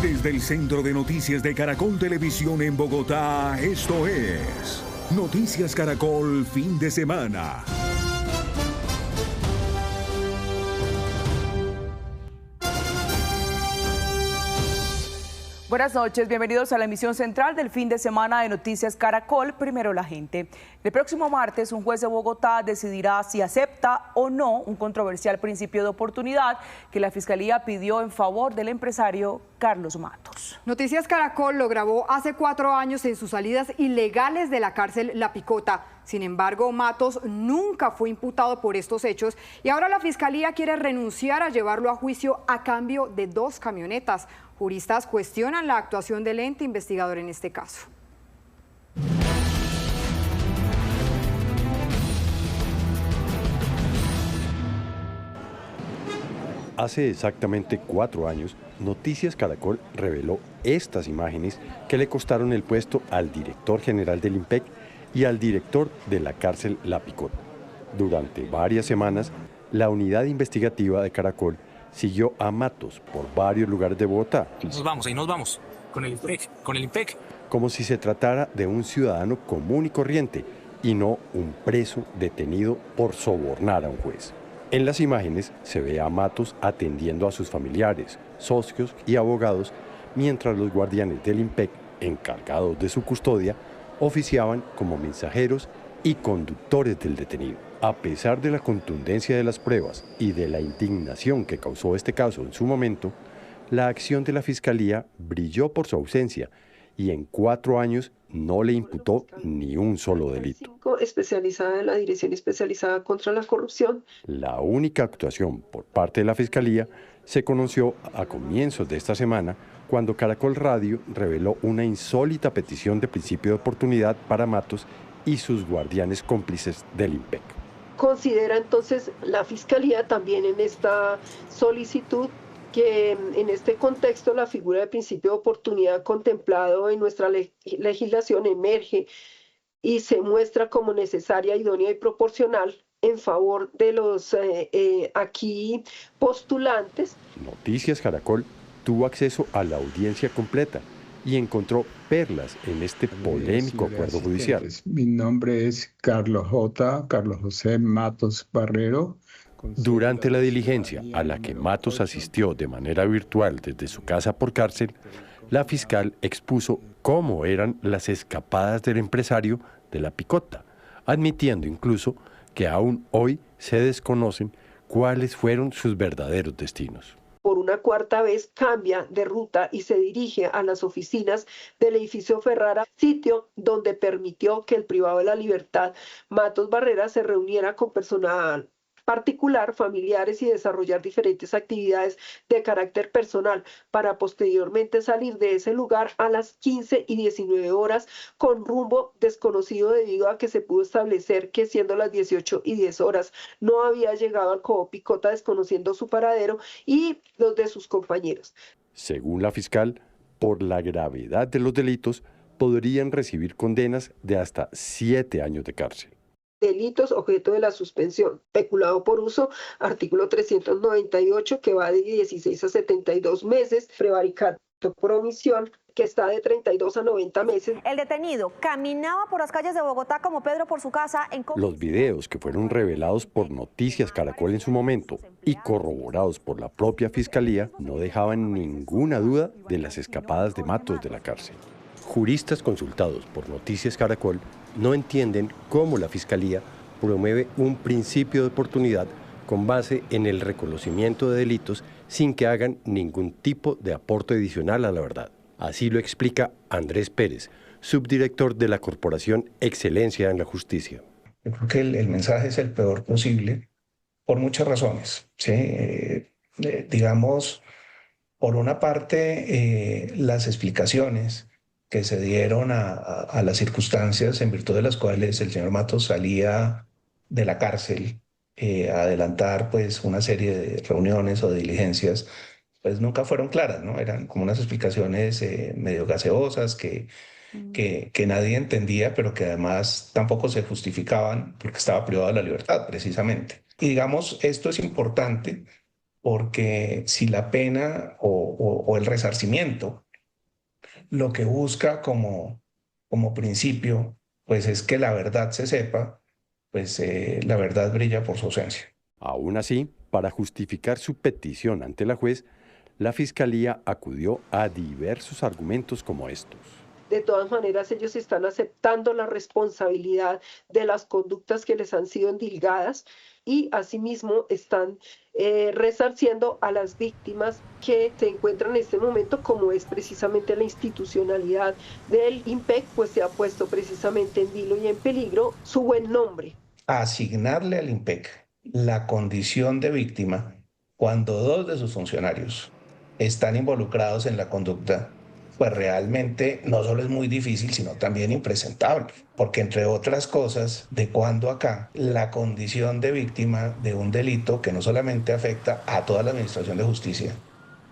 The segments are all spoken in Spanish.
Desde el Centro de Noticias de Caracol Televisión en Bogotá, esto es Noticias Caracol Fin de Semana. Buenas noches, bienvenidos a la emisión central del fin de semana de Noticias Caracol, Primero la Gente. El próximo martes, un juez de Bogotá decidirá si acepta o no un controversial principio de oportunidad que la Fiscalía pidió en favor del empresario Carlos Matos. Noticias Caracol lo grabó hace 4 años en sus salidas ilegales de la cárcel La Picota. Sin embargo, Matos nunca fue imputado por estos hechos y ahora la Fiscalía quiere renunciar a llevarlo a juicio a cambio de 2 camionetas. Juristas cuestionan la actuación del ente investigador en este caso. Hace exactamente 4 años, Noticias Caracol reveló estas imágenes que le costaron el puesto al director general del IMPEC y al director de la cárcel La Picota. Durante varias semanas, la unidad investigativa de Caracol siguió a Matos por varios lugares de Bogotá. Nos vamos, con el IMPEC. Como si se tratara de un ciudadano común y corriente y no un preso detenido por sobornar a un juez. En las imágenes se ve a Matos atendiendo a sus familiares, socios y abogados, mientras los guardianes del IMPEC, encargados de su custodia, oficiaban como mensajeros y conductores del detenido. A pesar de la contundencia de las pruebas y de la indignación que causó este caso en su momento, la acción de la Fiscalía brilló por su ausencia y en 4 años no le imputó ni un solo delito. Especializada en la Dirección Especializada contra la Corrupción. La única actuación por parte de la Fiscalía se conoció a comienzos de esta semana cuando Caracol Radio reveló una insólita petición de principio de oportunidad para Matos y sus guardianes cómplices del IMPEC. Considera entonces la Fiscalía también en esta solicitud que en este contexto la figura de principio de oportunidad contemplado en nuestra legislación emerge y se muestra como necesaria, idónea y proporcional en favor de los aquí postulantes. Noticias Caracol tuvo acceso a la audiencia completa y encontró perlas en este polémico acuerdo judicial. Mi nombre es Carlos José Matos Barrero. Durante la diligencia a la que Matos asistió de manera virtual desde su casa por cárcel, la fiscal expuso cómo eran las escapadas del empresario de La Picota, admitiendo incluso que aún hoy se desconocen cuáles fueron sus verdaderos destinos. Por una 4ª vez cambia de ruta y se dirige a las oficinas del edificio Ferrara, sitio donde permitió que el privado de la libertad, Matos Barrera, se reuniera con personal particular, familiares y desarrollar diferentes actividades de carácter personal para posteriormente salir de ese lugar a las 15:19 horas con rumbo desconocido debido a que se pudo establecer que siendo las 18:10 no había llegado al Cobo Picota desconociendo su paradero y los de sus compañeros. Según la fiscal, por la gravedad de los delitos podrían recibir condenas de hasta 7 años de cárcel. Delitos objeto de la suspensión, peculado por uso, artículo 398, que va de 16 a 72 meses, prevaricato por omisión, que está de 32 a 90 meses. El detenido caminaba por las calles de Bogotá como Pedro por su casa. Los videos que fueron revelados por Noticias Caracol en su momento y corroborados por la propia Fiscalía no dejaban ninguna duda de las escapadas de Matos de la cárcel. Juristas consultados por Noticias Caracol no entienden cómo la Fiscalía promueve un principio de oportunidad con base en el reconocimiento de delitos sin que hagan ningún tipo de aporte adicional a la verdad. Así lo explica Andrés Pérez, subdirector de la Corporación Excelencia en la Justicia. Yo creo que el mensaje es el peor posible por muchas razones, ¿sí? Digamos, por una parte, las explicaciones que se dieron a las circunstancias en virtud de las cuales el señor Matos salía de la cárcel a adelantar pues una serie de reuniones o de diligencias, pues nunca fueron claras, ¿no? Eran como unas explicaciones medio gaseosas que nadie entendía, pero que además tampoco se justificaban porque estaba privado de la libertad, precisamente. Y digamos, esto es importante porque si la pena o el resarcimiento lo que busca como principio, pues es que la verdad se sepa, pues la verdad brilla por su ausencia. Aún así, para justificar su petición ante la juez, la Fiscalía acudió a diversos argumentos como estos. De todas maneras, ellos están aceptando la responsabilidad de las conductas que les han sido endilgadas y asimismo están resarciendo a las víctimas que se encuentran en este momento, como es precisamente la institucionalidad del IMPEC, pues se ha puesto precisamente en vilo y en peligro su buen nombre. Asignarle al IMPEC la condición de víctima cuando 2 de sus funcionarios están involucrados en la conducta, pues realmente no solo es muy difícil, sino también impresentable, porque entre otras cosas, de cuando acá, la condición de víctima de un delito que no solamente afecta a toda la administración de justicia,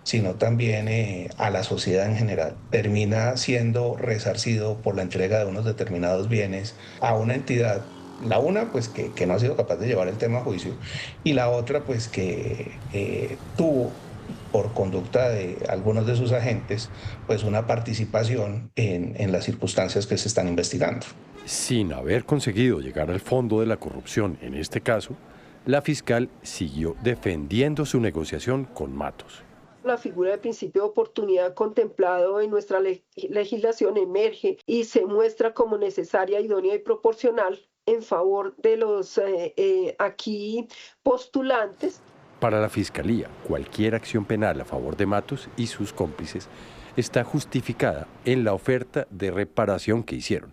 sino también a la sociedad en general, termina siendo resarcido por la entrega de unos determinados bienes a una entidad. La una, pues que no ha sido capaz de llevar el tema a juicio, y la otra, pues que tuvo, por conducta de algunos de sus agentes, pues una participación en las circunstancias que se están investigando. Sin haber conseguido llegar al fondo de la corrupción en este caso, la fiscal siguió defendiendo su negociación con Matos. La figura de principio de oportunidad contemplado en nuestra legislación emerge y se muestra como necesaria, idónea y proporcional en favor de los aquí postulantes. Para la Fiscalía, cualquier acción penal a favor de Matos y sus cómplices está justificada en la oferta de reparación que hicieron,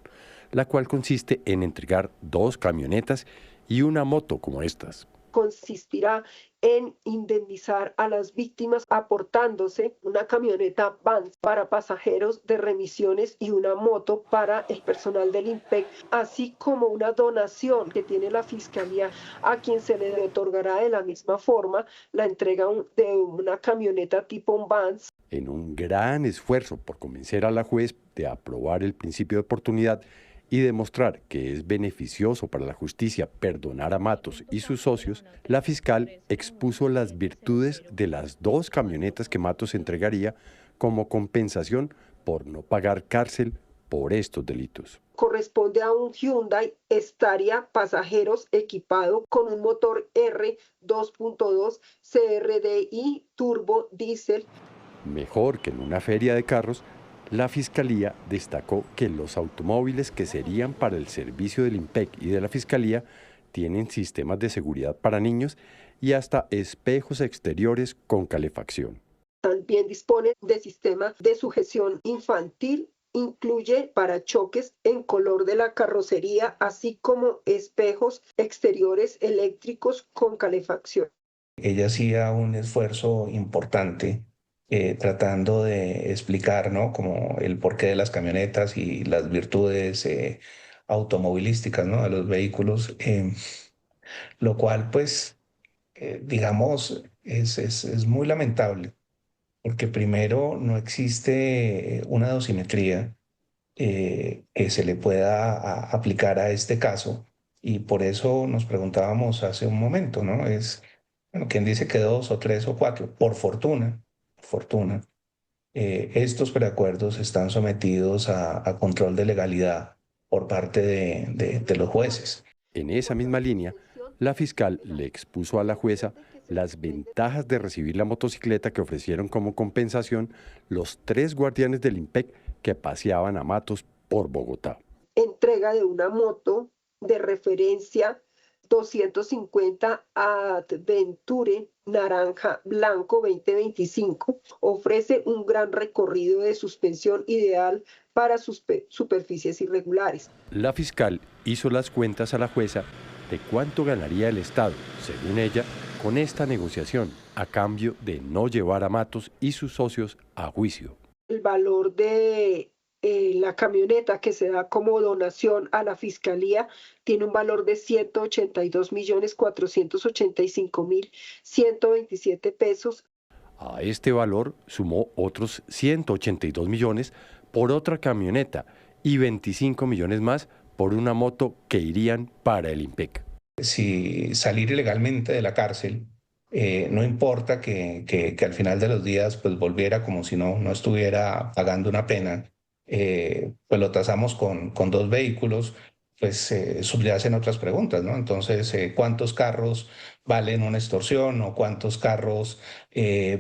la cual consiste en entregar 2 camionetas y una moto como estas. Consistirá en indemnizar a las víctimas aportándose una camioneta Vans para pasajeros de remisiones y una moto para el personal del IMPEC, así como una donación que tiene la Fiscalía a quien se le otorgará de la misma forma la entrega de una camioneta tipo Vans. En un gran esfuerzo por convencer a la juez de aprobar el principio de oportunidad y demostrar que es beneficioso para la justicia perdonar a Matos y sus socios, la fiscal expuso las virtudes de las 2 camionetas que Matos entregaría como compensación por no pagar cárcel por estos delitos. Corresponde a un Hyundai Staria pasajeros equipado con un motor R 2.2 CRDI turbo diésel. Mejor que en una feria de carros, la Fiscalía destacó que los automóviles que serían para el servicio del IMPEC y de la Fiscalía tienen sistemas de seguridad para niños y hasta espejos exteriores con calefacción. También dispone de sistema de sujeción infantil, incluye parachoques en color de la carrocería, así como espejos exteriores eléctricos con calefacción. Ella hacía un esfuerzo importante tratando de explicar, ¿no?, como el porqué de las camionetas y las virtudes automovilísticas, ¿no?, de los vehículos, lo cual, pues, digamos, es muy lamentable, porque primero no existe una dosimetría que se le pueda aplicar a este caso, y por eso nos preguntábamos hace un momento, ¿no? Bueno, ¿quién dice que 2 o 3 o 4? Por fortuna, estos preacuerdos están sometidos a control de legalidad por parte de los jueces. En esa misma línea, la fiscal le expuso a la jueza las ventajas de recibir la motocicleta que ofrecieron como compensación los 3 guardianes del IMPEC que paseaban a Matos por Bogotá. Entrega de una moto de referencia 250 Adventure naranja blanco 2025. Ofrece un gran recorrido de suspensión ideal para superficies irregulares. La fiscal hizo las cuentas a la jueza de cuánto ganaría el Estado, según ella, con esta negociación, a cambio de no llevar a Matos y sus socios a juicio. El valor de la camioneta que se da como donación a la Fiscalía tiene un valor de 182.485.127 pesos. A este valor sumó otros 182 millones por otra camioneta y 25 millones más por una moto que irían para el IMPEC. Si salir ilegalmente de la cárcel no importa que al final de los días pues volviera como si no estuviera pagando una pena, pues lo tasamos con 2 vehículos, pues subyacen otras preguntas, ¿no? Entonces, ¿cuántos carros valen una extorsión o cuántos carros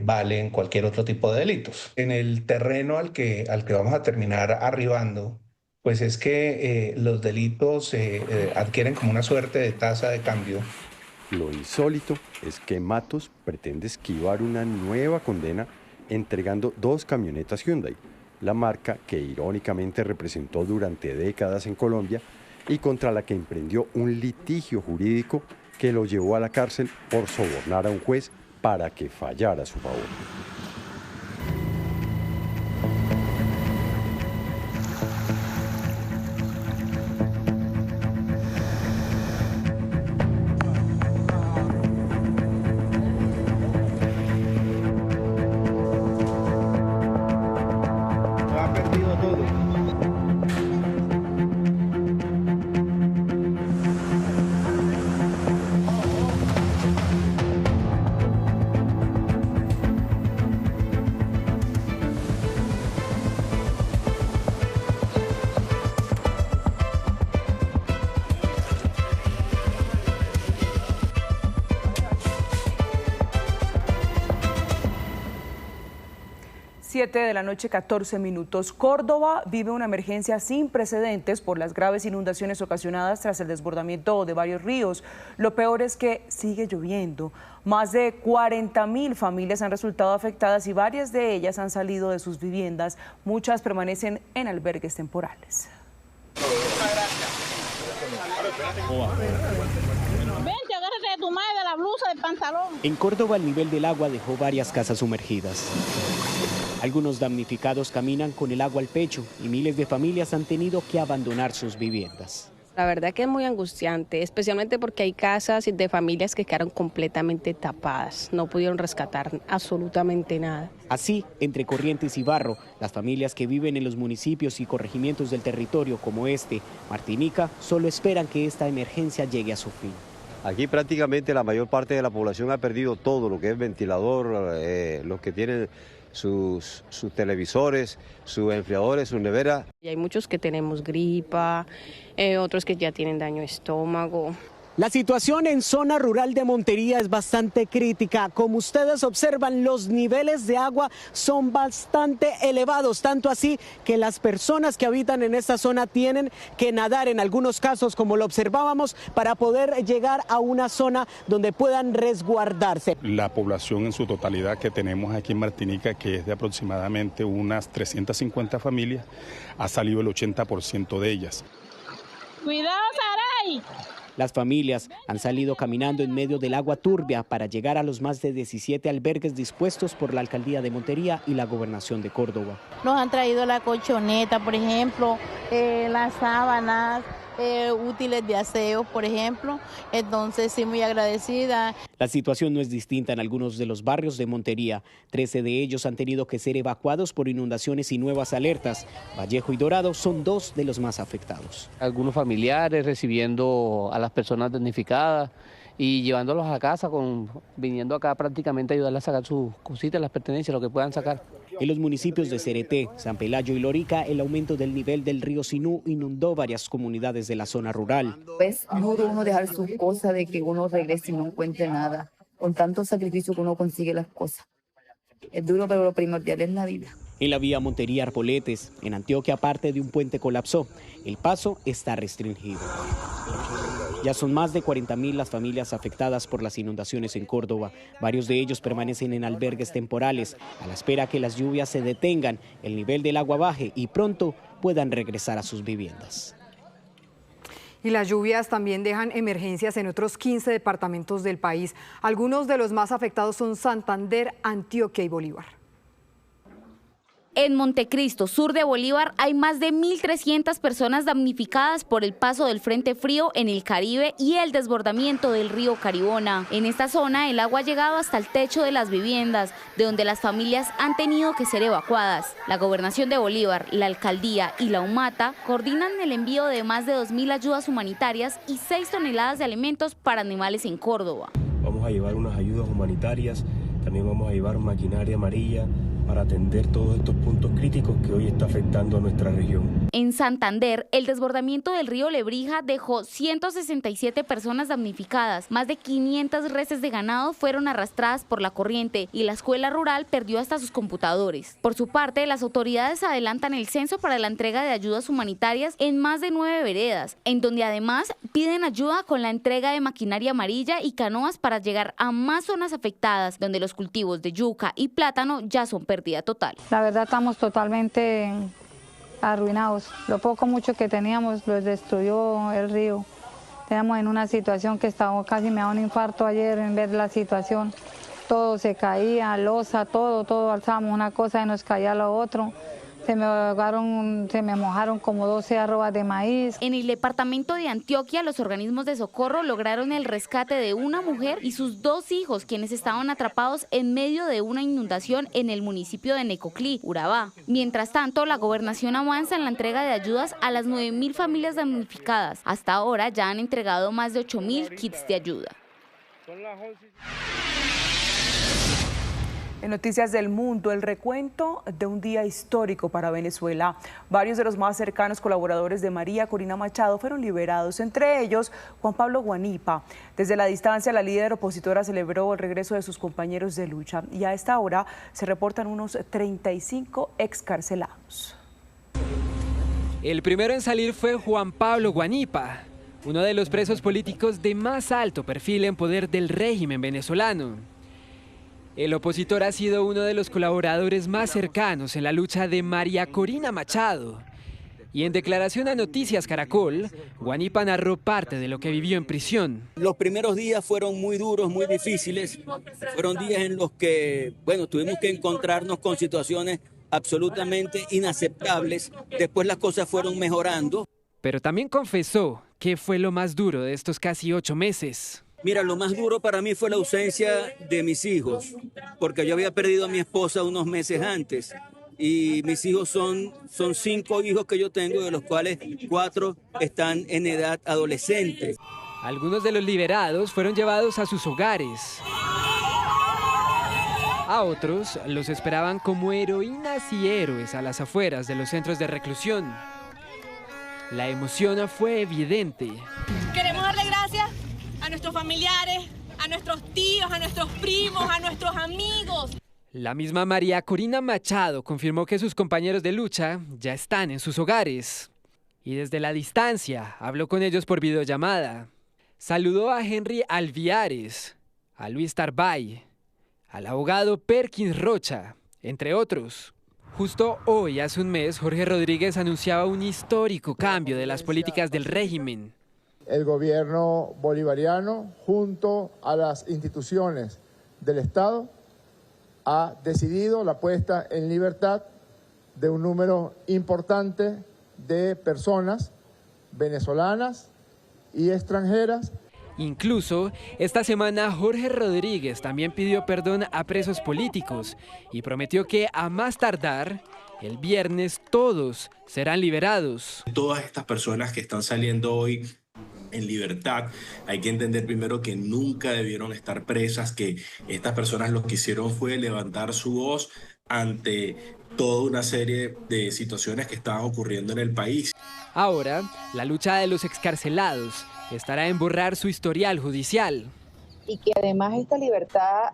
valen cualquier otro tipo de delitos? En el terreno al que vamos a terminar arribando, pues es que los delitos adquieren como una suerte de tasa de cambio. Lo insólito es que Matos pretende esquivar una nueva condena entregando 2 camionetas Hyundai, la marca que irónicamente representó durante décadas en Colombia y contra la que emprendió un litigio jurídico que lo llevó a la cárcel por sobornar a un juez para que fallara a su favor. De la noche, 14 minutos. Córdoba vive una emergencia sin precedentes por las graves inundaciones ocasionadas tras el desbordamiento de varios ríos. Lo peor es que sigue lloviendo. Más de 40.000 familias han resultado afectadas y varias de ellas han salido de sus viviendas. Muchas permanecen en albergues temporales. Vente, agárrate de tu madre, de la blusa, del pantalón. En Córdoba el nivel del agua dejó varias casas sumergidas. Algunos damnificados caminan con el agua al pecho y miles de familias han tenido que abandonar sus viviendas. La verdad que es muy angustiante, especialmente porque hay casas de familias que quedaron completamente tapadas, no pudieron rescatar absolutamente nada. Así, entre corrientes y barro, las familias que viven en los municipios y corregimientos del territorio como Martinica, solo esperan que esta emergencia llegue a su fin. Aquí prácticamente la mayor parte de la población ha perdido todo, lo que es ventilador, los que tienen sus televisores, sus enfriadores, sus neveras. Y hay muchos que tenemos gripa, otros que ya tienen daño de estómago. La situación en zona rural de Montería es bastante crítica. Como ustedes observan, los niveles de agua son bastante elevados, tanto así que las personas que habitan en esta zona tienen que nadar en algunos casos, como lo observábamos, para poder llegar a una zona donde puedan resguardarse. La población en su totalidad que tenemos aquí en Martinica, que es de aproximadamente unas 350 familias, ha salido el 80% de ellas. ¡Cuidado, Saray! Las familias han salido caminando en medio del agua turbia para llegar a los más de 17 albergues dispuestos por la Alcaldía de Montería y la Gobernación de Córdoba. Nos han traído la colchoneta, por ejemplo, las sábanas, útiles de aseo, por ejemplo. Entonces, sí, muy agradecida. La situación no es distinta en algunos de los barrios de Montería. 13 de ellos han tenido que ser evacuados por inundaciones y nuevas alertas. Vallejo y Dorado son 2 de los más afectados. Algunos familiares recibiendo a las personas damnificadas y llevándolos a casa, viniendo acá prácticamente a ayudarles a sacar sus cositas, las pertenencias, lo que puedan sacar. En los municipios de Cereté, San Pelayo y Lorica, el aumento del nivel del río Sinú inundó varias comunidades de la zona rural. Es duro uno dejar sus cosas, de que uno regrese y no encuentre nada. Con tanto sacrificio que uno consigue las cosas. Es duro, pero lo primordial es la vida. En la vía Montería-Arpoletes, en Antioquia, parte de un puente colapsó. El paso está restringido. Ya son más de 40.000 las familias afectadas por las inundaciones en Córdoba. Varios de ellos permanecen en albergues temporales, a la espera que las lluvias se detengan, el nivel del agua baje y pronto puedan regresar a sus viviendas. Y las lluvias también dejan emergencias en otros 15 departamentos del país. Algunos de los más afectados son Santander, Antioquia y Bolívar. En Montecristo, sur de Bolívar, hay más de 1.300 personas damnificadas por el paso del frente frío en el Caribe y el desbordamiento del río Caribona. En esta zona, el agua ha llegado hasta el techo de las viviendas, de donde las familias han tenido que ser evacuadas. La Gobernación de Bolívar, la Alcaldía y la UMATA coordinan el envío de más de 2.000 ayudas humanitarias y 6 toneladas de alimentos para animales en Córdoba. vamos a llevar unas ayudas humanitarias, también vamos a llevar maquinaria amarilla para atender todos estos puntos críticos que hoy está afectando a nuestra región. En Santander, el desbordamiento del río Lebrija dejó 167 personas damnificadas, más de 500 reses de ganado fueron arrastradas por la corriente y la escuela rural perdió hasta sus computadores. Por su parte, las autoridades adelantan el censo para la entrega de ayudas humanitarias en más de 9 veredas, en donde además piden ayuda con la entrega de maquinaria amarilla y canoas para llegar a más zonas afectadas, donde los cultivos de yuca y plátano ya son pérdida total. La verdad estamos totalmente arruinados. Lo poco mucho que teníamos lo destruyó el río. Teníamos en una situación que estaba, casi me da un infarto ayer en ver la situación. Todo se caía, losa, todo alzábamos una cosa y nos caía lo otro. Se me mojaron como 12 arrobas de maíz. En el departamento de Antioquia, los organismos de socorro lograron el rescate de una mujer y sus 2 hijos, quienes estaban atrapados en medio de una inundación en el municipio de Necoclí, Urabá. Mientras tanto, la gobernación avanza en la entrega de ayudas a las 9.000 familias damnificadas. Hasta ahora ya han entregado más de 8.000 kits de ayuda. En Noticias del Mundo, el recuento de un día histórico para Venezuela. Varios de los más cercanos colaboradores de María Corina Machado fueron liberados, entre ellos Juan Pablo Guanipa. Desde la distancia, la líder opositora celebró el regreso de sus compañeros de lucha y a esta hora se reportan unos 35 excarcelados. El primero en salir fue Juan Pablo Guanipa, uno de los presos políticos de más alto perfil en poder del régimen venezolano. El opositor ha sido uno de los colaboradores más cercanos en la lucha de María Corina Machado. Y en declaración a Noticias Caracol, Guanipa narró parte de lo que vivió en prisión. Los primeros días fueron muy duros, muy difíciles. Fueron días en los que, tuvimos que encontrarnos con situaciones absolutamente inaceptables. Después las cosas fueron mejorando. Pero también confesó que fue lo más duro de estos casi 8 meses. Mira, lo más duro para mí fue la ausencia de mis hijos, porque yo había perdido a mi esposa unos meses antes. Y mis hijos son 5 hijos que yo tengo, de los cuales 4 están en edad adolescente. Algunos de los liberados fueron llevados a sus hogares. A otros los esperaban como heroínas y héroes a las afueras de los centros de reclusión. La emoción fue evidente. Queremos darle gracias a nuestros familiares, a nuestros tíos, a nuestros primos, a nuestros amigos. La misma María Corina Machado confirmó que sus compañeros de lucha ya están en sus hogares. Y desde la distancia habló con ellos por videollamada. Saludó a Henry Alviares, a Luis Tarbay, al abogado Perkins Rocha, entre otros. Justo hoy, hace un mes, Jorge Rodríguez anunciaba un histórico cambio de las políticas del régimen. El gobierno bolivariano, junto a las instituciones del Estado, ha decidido la puesta en libertad de un número importante de personas venezolanas y extranjeras. Incluso, esta semana Jorge Rodríguez también pidió perdón a presos políticos y prometió que a más tardar, el viernes todos serán liberados. Todas estas personas que están saliendo hoy en libertad, hay que entender primero que nunca debieron estar presas, que estas personas lo que hicieron fue levantar su voz ante toda una serie de situaciones que estaban ocurriendo en el país. Ahora, la lucha de los excarcelados estará en borrar su historial judicial. Y que además esta libertad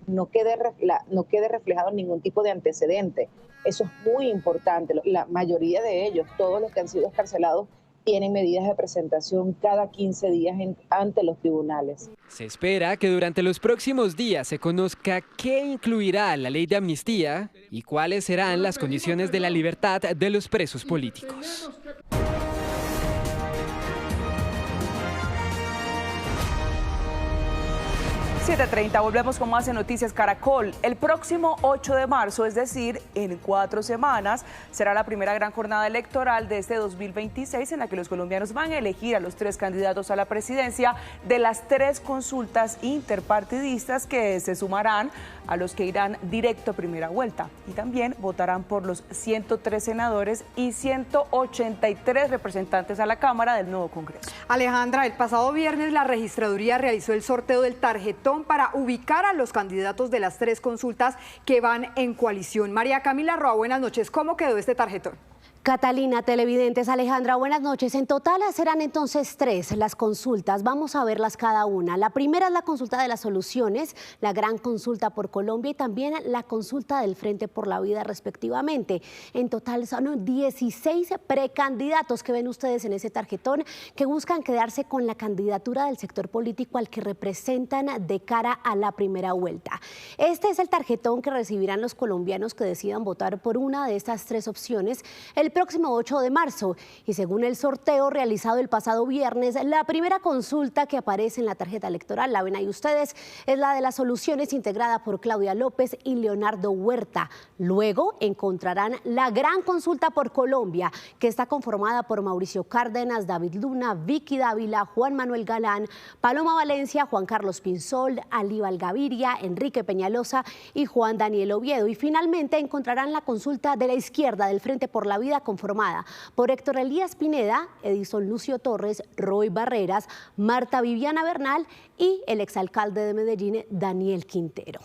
no quede reflejado en ningún tipo de antecedente. Eso es muy importante. La mayoría de ellos, todos los que han sido excarcelados, tienen medidas de presentación cada 15 días ante los tribunales. Se espera que durante los próximos días se conozca qué incluirá la ley de amnistía y cuáles serán las condiciones de la libertad de los presos políticos. 7:30, volvemos con más en Noticias Caracol. El próximo 8 de marzo, es decir, en 4 semanas, será la primera gran jornada electoral de este 2026 en la que los colombianos van a elegir a los 3 candidatos a la presidencia de las 3 consultas interpartidistas que se sumarán a los que irán directo a primera vuelta. Y también votarán por los 103 senadores y 183 representantes a la Cámara del nuevo Congreso. Alejandra, el pasado viernes la registraduría realizó el sorteo del tarjetón para ubicar a los candidatos de las 3 consultas que van en coalición. María Camila Roa, buenas noches. ¿Cómo quedó este tarjetón? Catalina, televidentes, Alejandra, buenas noches. En total serán entonces 3 las consultas. Vamos a verlas cada una. La primera es la consulta de las soluciones, la gran consulta por Colombia y también la consulta del Frente por la Vida, respectivamente. En total son 16 precandidatos que ven ustedes en ese tarjetón que buscan quedarse con la candidatura del sector político al que representan de cara a la primera vuelta. Este es el tarjetón que recibirán los colombianos que decidan votar por una de estas 3 opciones el próximo 8 de marzo. Y según el sorteo realizado el pasado viernes, la primera consulta que aparece en la tarjeta electoral, la ven ahí ustedes, es la de las soluciones integrada por Claudia López y Leonardo Huerta. Luego encontrarán la gran consulta por Colombia, que está conformada por Mauricio Cárdenas, David Luna, Vicky Dávila, Juan Manuel Galán, Paloma Valencia, Juan Carlos Pinzol, Aníbal Gaviria, Enrique Peñalosa y Juan Daniel Oviedo. Y finalmente encontrarán la consulta de la izquierda del Frente por la Vida, conformada por Héctor Elías Pineda, Edison Lucio Torres, Roy Barreras, Marta Viviana Bernal y el exalcalde de Medellín, Daniel Quintero.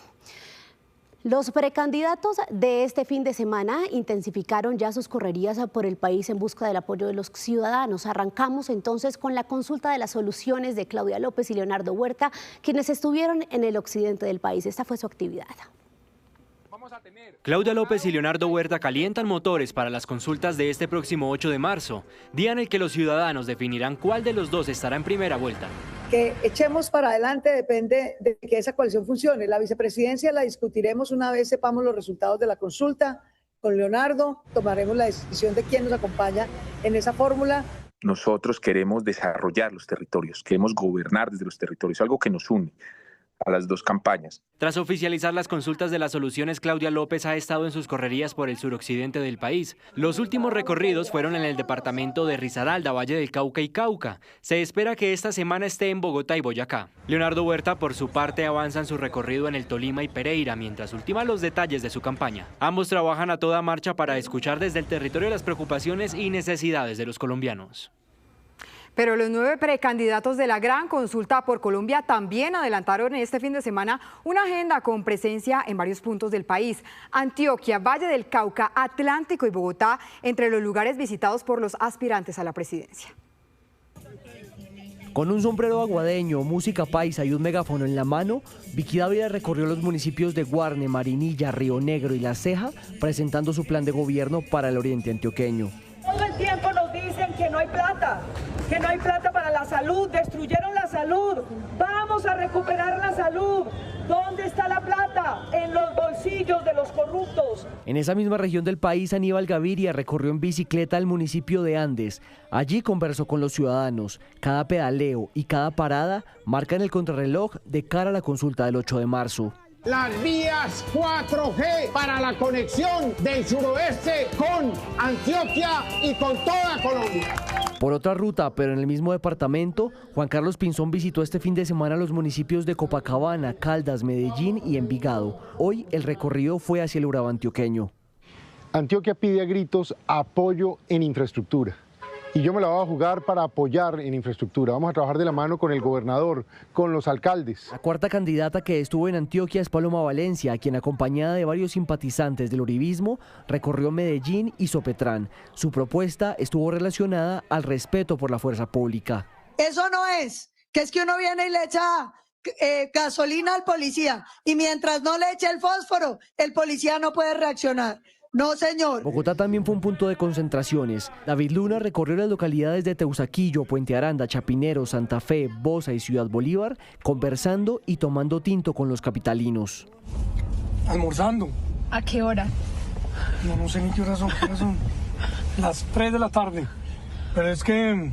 Los precandidatos de este fin de semana intensificaron ya sus correrías por el país en busca del apoyo de los ciudadanos. Arrancamos entonces con la consulta de las soluciones de Claudia López y Leonardo Huerta, quienes estuvieron en el occidente del país. Esta fue su actividad. Claudia López y Leonardo Huerta calientan motores para las consultas de este próximo 8 de marzo, día en el que los ciudadanos definirán cuál de los 2 estará en primera vuelta. Que echemos para adelante depende de que esa coalición funcione. La vicepresidencia la discutiremos una vez sepamos los resultados de la consulta. Con Leonardo tomaremos la decisión de quién nos acompaña en esa fórmula. Nosotros queremos desarrollar los territorios, queremos gobernar desde los territorios, algo que nos une a las 2 campañas. Tras oficializar las consultas de las soluciones, Claudia López ha estado en sus correrías por el suroccidente del país. Los últimos recorridos fueron en el departamento de Risaralda, Valle del Cauca y Cauca. Se espera que esta semana esté en Bogotá y Boyacá. Leonardo Huerta, por su parte, avanza en su recorrido en el Tolima y Pereira, mientras ultima los detalles de su campaña. Ambos trabajan a toda marcha para escuchar desde el territorio las preocupaciones y necesidades de los colombianos. Pero los 9 precandidatos de la gran consulta por Colombia también adelantaron este fin de semana una agenda con presencia en varios puntos del país. Antioquia, Valle del Cauca, Atlántico y Bogotá, entre los lugares visitados por los aspirantes a la presidencia. Con un sombrero aguadeño, música paisa y un megáfono en la mano, Vicky Dávila recorrió los municipios de Guarne, Marinilla, Río Negro y La Ceja, presentando su plan de gobierno para el oriente antioqueño. Todo el tiempo nos dicen que no hay plata para la salud, destruyeron la salud, vamos a recuperar la salud. ¿Dónde está la plata? En los bolsillos de los corruptos. En esa misma región del país, Aníbal Gaviria recorrió en bicicleta el municipio de Andes. Allí conversó con los ciudadanos. Cada pedaleo y cada parada marcan el contrarreloj de cara a la consulta del 8 de marzo. Las vías 4G para la conexión del suroeste con Antioquia y con toda Colombia. Por otra ruta, pero en el mismo departamento, Juan Carlos Pinzón visitó este fin de semana los municipios de Copacabana, Caldas, Medellín y Envigado. Hoy el recorrido fue hacia el Urabá antioqueño. Antioquia pide a gritos apoyo en infraestructura. Y yo me la voy a jugar para apoyar en infraestructura. Vamos a trabajar de la mano con el gobernador, con los alcaldes. La cuarta candidata que estuvo en Antioquia es Paloma Valencia, quien acompañada de varios simpatizantes del uribismo recorrió Medellín y Sopetrán. Su propuesta estuvo relacionada al respeto por la fuerza pública. Eso no es que uno viene y le echa gasolina al policía y mientras no le eche el fósforo, el policía no puede reaccionar. No, señor. Bogotá también fue un punto de concentraciones. David Luna recorrió las localidades de Teusaquillo, Puente Aranda, Chapinero, Santa Fe, Bosa y Ciudad Bolívar, conversando y tomando tinto con los capitalinos. Almorzando. ¿A qué hora? No sé ni qué hora son. Las 3 de la tarde. Pero es que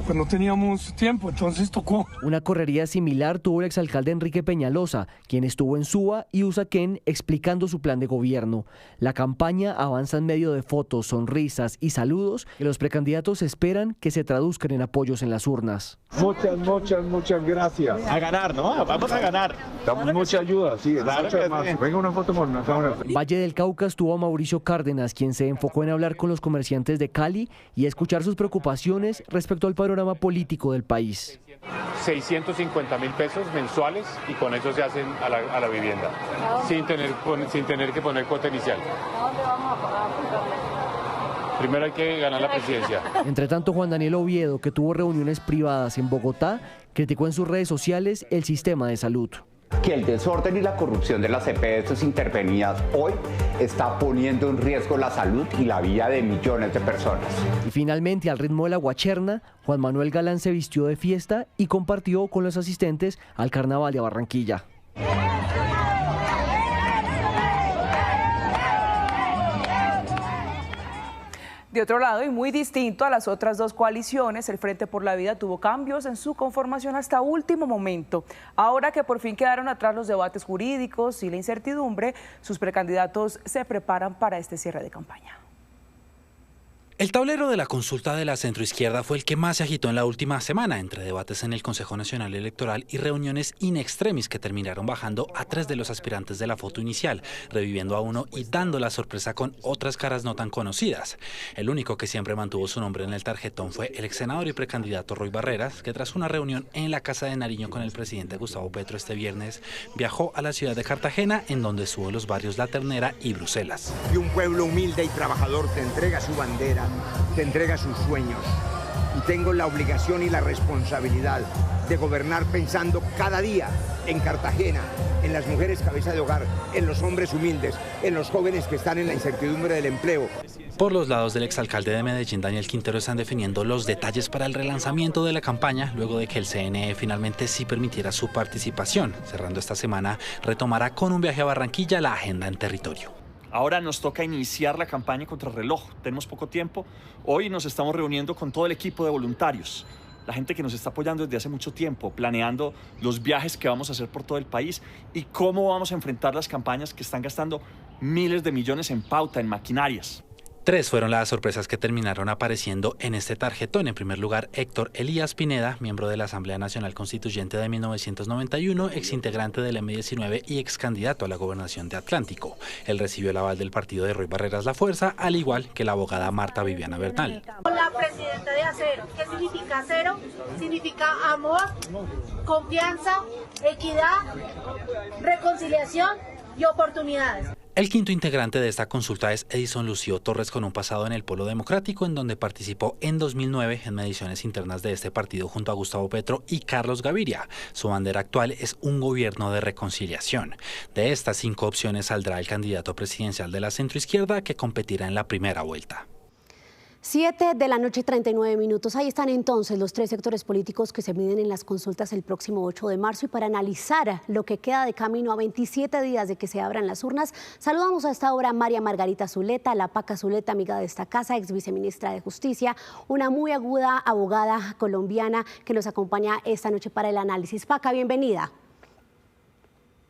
pues no teníamos tiempo, entonces tocó. Una correría similar tuvo el exalcalde Enrique Peñalosa, quien estuvo en Suba y Usaquén explicando su plan de gobierno. La campaña avanza en medio de fotos, sonrisas y saludos que los precandidatos esperan que se traduzcan en apoyos en las urnas. Muchas gracias. A ganar, ¿no? Vamos a ganar. Damos mucha ayuda, sí. Claro que sí. Venga una foto con una cámara. Valle del Cauca estuvo a Mauricio Cárdenas, quien se enfocó en hablar con los comerciantes de Cali y escuchar sus preocupaciones respecto al panorama político del país. 650.000 pesos mensuales y con eso se hacen a la vivienda, sin tener que poner cuota inicial. Primero hay que ganar la presidencia. Entre tanto, Juan Daniel Oviedo, que tuvo reuniones privadas en Bogotá, criticó en sus redes sociales el sistema de salud. Que el desorden y la corrupción de las EPS intervenidas hoy está poniendo en riesgo la salud y la vida de millones de personas. Y finalmente, al ritmo de la guacherna, Juan Manuel Galán se vistió de fiesta y compartió con los asistentes al Carnaval de Barranquilla. De otro lado, y muy distinto a las otras dos coaliciones, el Frente por la Vida tuvo cambios en su conformación hasta último momento. Ahora que por fin quedaron atrás los debates jurídicos y la incertidumbre, sus precandidatos se preparan para este cierre de campaña. El tablero de la consulta de la centroizquierda fue el que más se agitó en la última semana, entre debates en el Consejo Nacional Electoral y reuniones in extremis que terminaron bajando a 3 de los aspirantes de la foto inicial, reviviendo a uno y dando la sorpresa con otras caras no tan conocidas. El único que siempre mantuvo su nombre en el tarjetón fue el ex senador y precandidato Roy Barreras, que tras una reunión en la Casa de Nariño con el presidente Gustavo Petro este viernes, viajó a la ciudad de Cartagena, en donde estuvo los barrios La Ternera y Bruselas. Y un pueblo humilde y trabajador te entrega su bandera, te entrega sus sueños, y tengo la obligación y la responsabilidad de gobernar pensando cada día en Cartagena, en las mujeres cabeza de hogar, en los hombres humildes, en los jóvenes que están en la incertidumbre del empleo. Por los lados del exalcalde de Medellín, Daniel Quintero, están definiendo los detalles para el relanzamiento de la campaña, luego de que el CNE finalmente sí permitiera su participación. Cerrando esta semana, retomará con un viaje a Barranquilla la agenda en territorio. Ahora nos toca iniciar la campaña contra el reloj. Tenemos poco tiempo. Hoy nos estamos reuniendo con todo el equipo de voluntarios, la gente que nos está apoyando desde hace mucho tiempo, planeando los viajes que vamos a hacer por todo el país y cómo vamos a enfrentar las campañas que están gastando miles de millones en pauta, en maquinarias. 3 fueron las sorpresas que terminaron apareciendo en este tarjetón. En primer lugar, Héctor Elías Pineda, miembro de la Asamblea Nacional Constituyente de 1991, exintegrante del M19 y ex candidato a la gobernación de Atlántico. Él recibió el aval del partido de Roy Barreras La Fuerza, al igual que la abogada Marta Viviana Bernal. La presidenta de Acero. ¿Qué significa Acero? Significa amor, confianza, equidad, reconciliación y oportunidades. El quinto integrante de esta consulta es Edison Lucio Torres, con un pasado en el Polo Democrático, en donde participó en 2009 en mediciones internas de este partido junto a Gustavo Petro y Carlos Gaviria. Su bandera actual es un gobierno de reconciliación. De estas 5 opciones saldrá el candidato presidencial de la centroizquierda, que competirá en la primera vuelta. 7 de la noche, 39 minutos. Ahí están entonces los 3 sectores políticos que se miden en las consultas el próximo 8 de marzo. Y para analizar lo que queda de camino a 27 días de que se abran las urnas, saludamos a esta hora a María Margarita Zuleta, la Paca Zuleta, amiga de esta casa, ex viceministra de Justicia, una muy aguda abogada colombiana que nos acompaña esta noche para el análisis. Paca, bienvenida.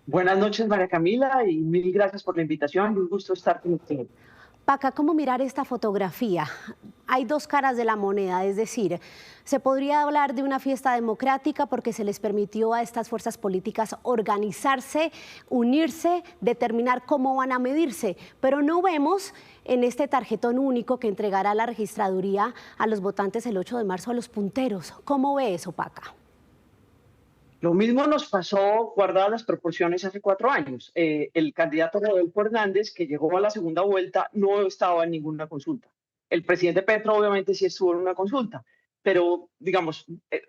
Buenas noches, María Camila, y mil gracias por la invitación. Un gusto estar con usted. Paca, ¿cómo mirar esta fotografía? Hay 2 caras de la moneda, es decir, se podría hablar de una fiesta democrática porque se les permitió a estas fuerzas políticas organizarse, unirse, determinar cómo van a medirse, pero no vemos en este tarjetón único que entregará la registraduría a los votantes el 8 de marzo a los punteros. ¿Cómo ve eso, Paca? Lo mismo nos pasó, guardadas las proporciones, hace 4 años. El candidato Rodolfo Hernández, que llegó a la segunda vuelta, no estaba en ninguna consulta. El presidente Petro obviamente sí estuvo en una consulta, pero digamos,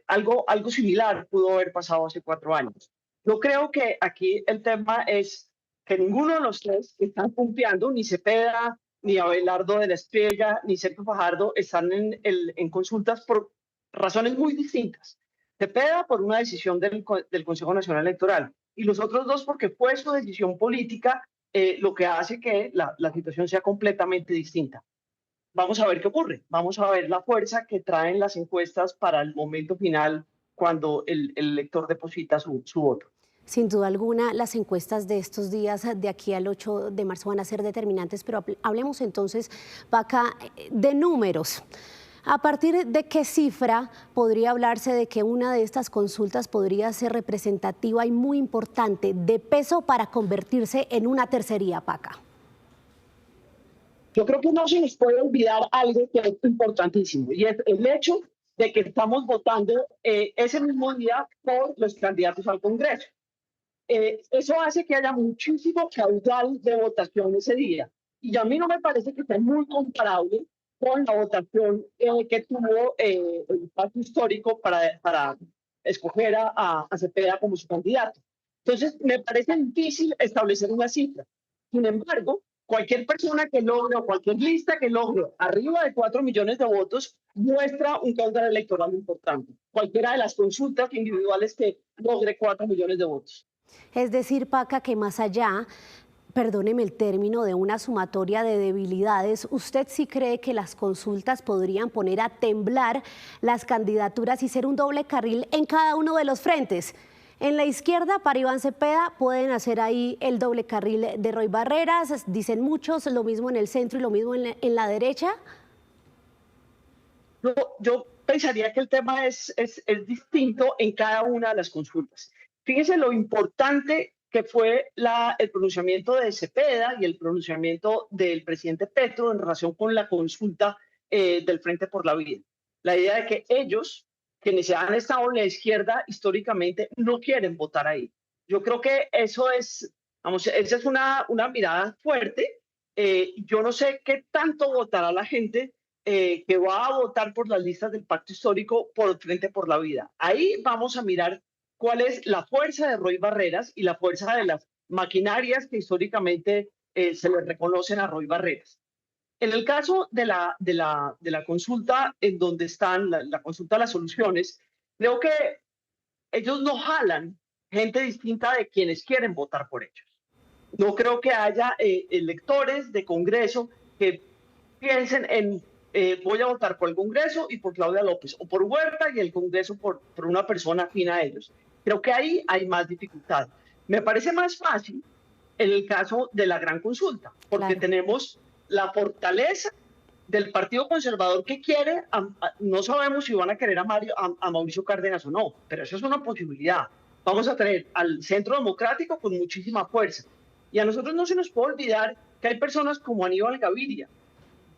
algo similar pudo haber pasado hace 4 años. Yo creo que aquí el tema es que ninguno de los 3 están punteando, ni Cepeda, ni Abelardo de la Espriella, ni Sergio Fajardo están en consultas por razones muy distintas. Cepeda por una decisión del Consejo Nacional Electoral y los otros 2 porque fue su decisión política, lo que hace que la situación sea completamente distinta. vamos a ver qué ocurre, vamos a ver la fuerza que traen las encuestas para el momento final cuando el elector deposita su voto. Sin duda alguna, las encuestas de estos días, de aquí al 8 de marzo, van a ser determinantes, pero hablemos entonces, Paca, de números. ¿A partir de qué cifra podría hablarse de que una de estas consultas podría ser representativa y muy importante, de peso para convertirse en una tercería, Paca? Yo creo que no se nos puede olvidar algo que es importantísimo, y es el hecho de que estamos votando ese mismo día por los candidatos al Congreso. Eso hace que haya muchísimo caudal de votación ese día. Y a mí no me parece que sea muy comparable con la votación que tuvo el Pacto Histórico para escoger a Cepeda como su candidato. Entonces, me parece difícil establecer una cifra. Sin embargo, cualquier persona que logre, o cualquier lista que logre arriba de 4 millones de votos, muestra un caudal electoral importante. Cualquiera de las consultas individuales que logre 4 millones de votos. Es decir, Paca, que más allá, perdóneme el término, de una sumatoria de debilidades, ¿usted sí cree que las consultas podrían poner a temblar las candidaturas y ser un doble carril en cada uno de los frentes? En la izquierda, para Iván Cepeda, pueden hacer ahí el doble carril de Roy Barreras, dicen muchos, lo mismo en el centro y lo mismo en la derecha. Yo pensaría que el tema es distinto en cada una de las consultas. Fíjense lo importante que fue el pronunciamiento de Cepeda y el pronunciamiento del presidente Petro en relación con la consulta del Frente por la Vida. La idea de que ellos, quienes han estado en la izquierda históricamente, no quieren votar ahí. Yo creo que eso es, esa es una mirada fuerte. Yo no sé qué tanto votará la gente que va a votar por las listas del Pacto Histórico por el Frente por la Vida. Ahí vamos a mirar cuál es la fuerza de Roy Barreras y la fuerza de las maquinarias que históricamente se le reconocen a Roy Barreras. En el caso de la consulta, en donde están la consulta de las soluciones, creo que ellos no jalan gente distinta de quienes quieren votar por ellos. No creo que haya electores de Congreso que piensen en voy a votar por el Congreso y por Claudia López, o por Huerta y el Congreso por una persona afín a ellos. Creo que ahí hay más dificultad. Me parece más fácil en el caso de la gran consulta, porque tenemos la fortaleza del Partido Conservador que quiere, no sabemos si van a querer a Mauricio Cárdenas o no, pero eso es una posibilidad. Vamos a traer al Centro Democrático con muchísima fuerza. Y a nosotros no se nos puede olvidar que hay personas como Aníbal Gaviria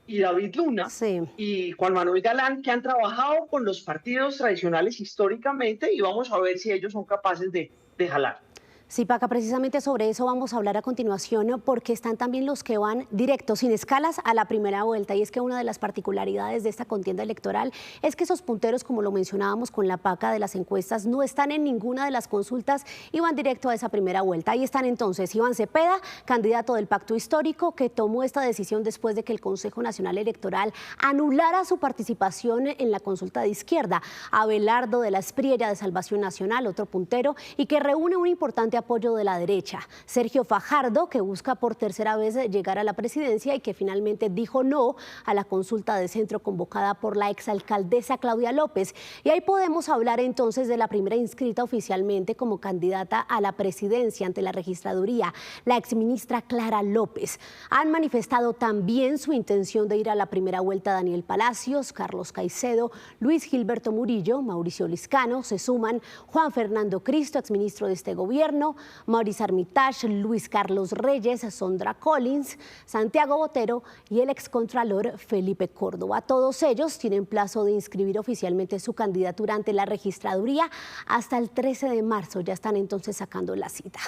y David Luna y Juan Manuel Galán que han trabajado con los partidos tradicionales históricamente, y vamos a ver si ellos son capaces de jalar. Sí, Paca, precisamente sobre eso vamos a hablar a continuación, porque están también los que van directos, sin escalas, a la primera vuelta. Y es que una de las particularidades de esta contienda electoral es que esos punteros, como lo mencionábamos con la Paca de las encuestas, no están en ninguna de las consultas y van directo a esa primera vuelta. Ahí están entonces Iván Cepeda, candidato del Pacto Histórico, que tomó esta decisión después de que el Consejo Nacional Electoral anulara su participación en la consulta de izquierda. Abelardo de la Espriella de Salvación Nacional, otro puntero, y que reúne un importante apoyo de la derecha. Sergio Fajardo, que busca por tercera vez llegar a la presidencia y que finalmente dijo no a la consulta de centro convocada por la exalcaldesa Claudia López. Y ahí podemos hablar entonces de la primera inscrita oficialmente como candidata a la presidencia ante la registraduría, la exministra Clara López. Han manifestado también su intención de ir a la primera vuelta Daniel Palacios, Carlos Caicedo, Luis Gilberto Murillo, Mauricio Liscano. Se suman Juan Fernando Cristo, exministro de este gobierno, Maurice Armitage, Luis Carlos Reyes, Sondra Collins, Santiago Botero y el excontralor Felipe Córdoba. Todos ellos tienen plazo de inscribir oficialmente su candidatura ante la registraduría hasta el 13 de marzo. Ya están entonces sacando la cita.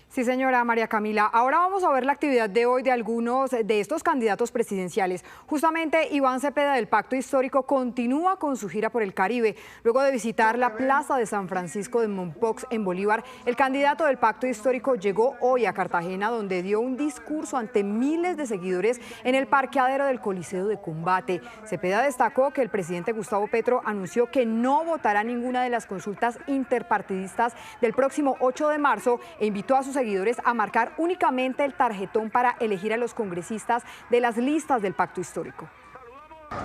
Sí, señora María Camila. Ahora vamos a ver la actividad de hoy de algunos de estos candidatos presidenciales. Justamente Iván Cepeda del Pacto Histórico continúa con su gira por el Caribe. Luego de visitar la Plaza de San Francisco de Mompox en Bolívar, el candidato del Pacto Histórico llegó hoy a Cartagena, donde dio un discurso ante miles de seguidores en el parqueadero del Coliseo de Combate. Cepeda destacó que el presidente Gustavo Petro anunció que no votará ninguna de las consultas interpartidistas del próximo 8 de marzo e invitó a sus seguidores a marcar únicamente el tarjetón para elegir a los congresistas de las listas del pacto histórico.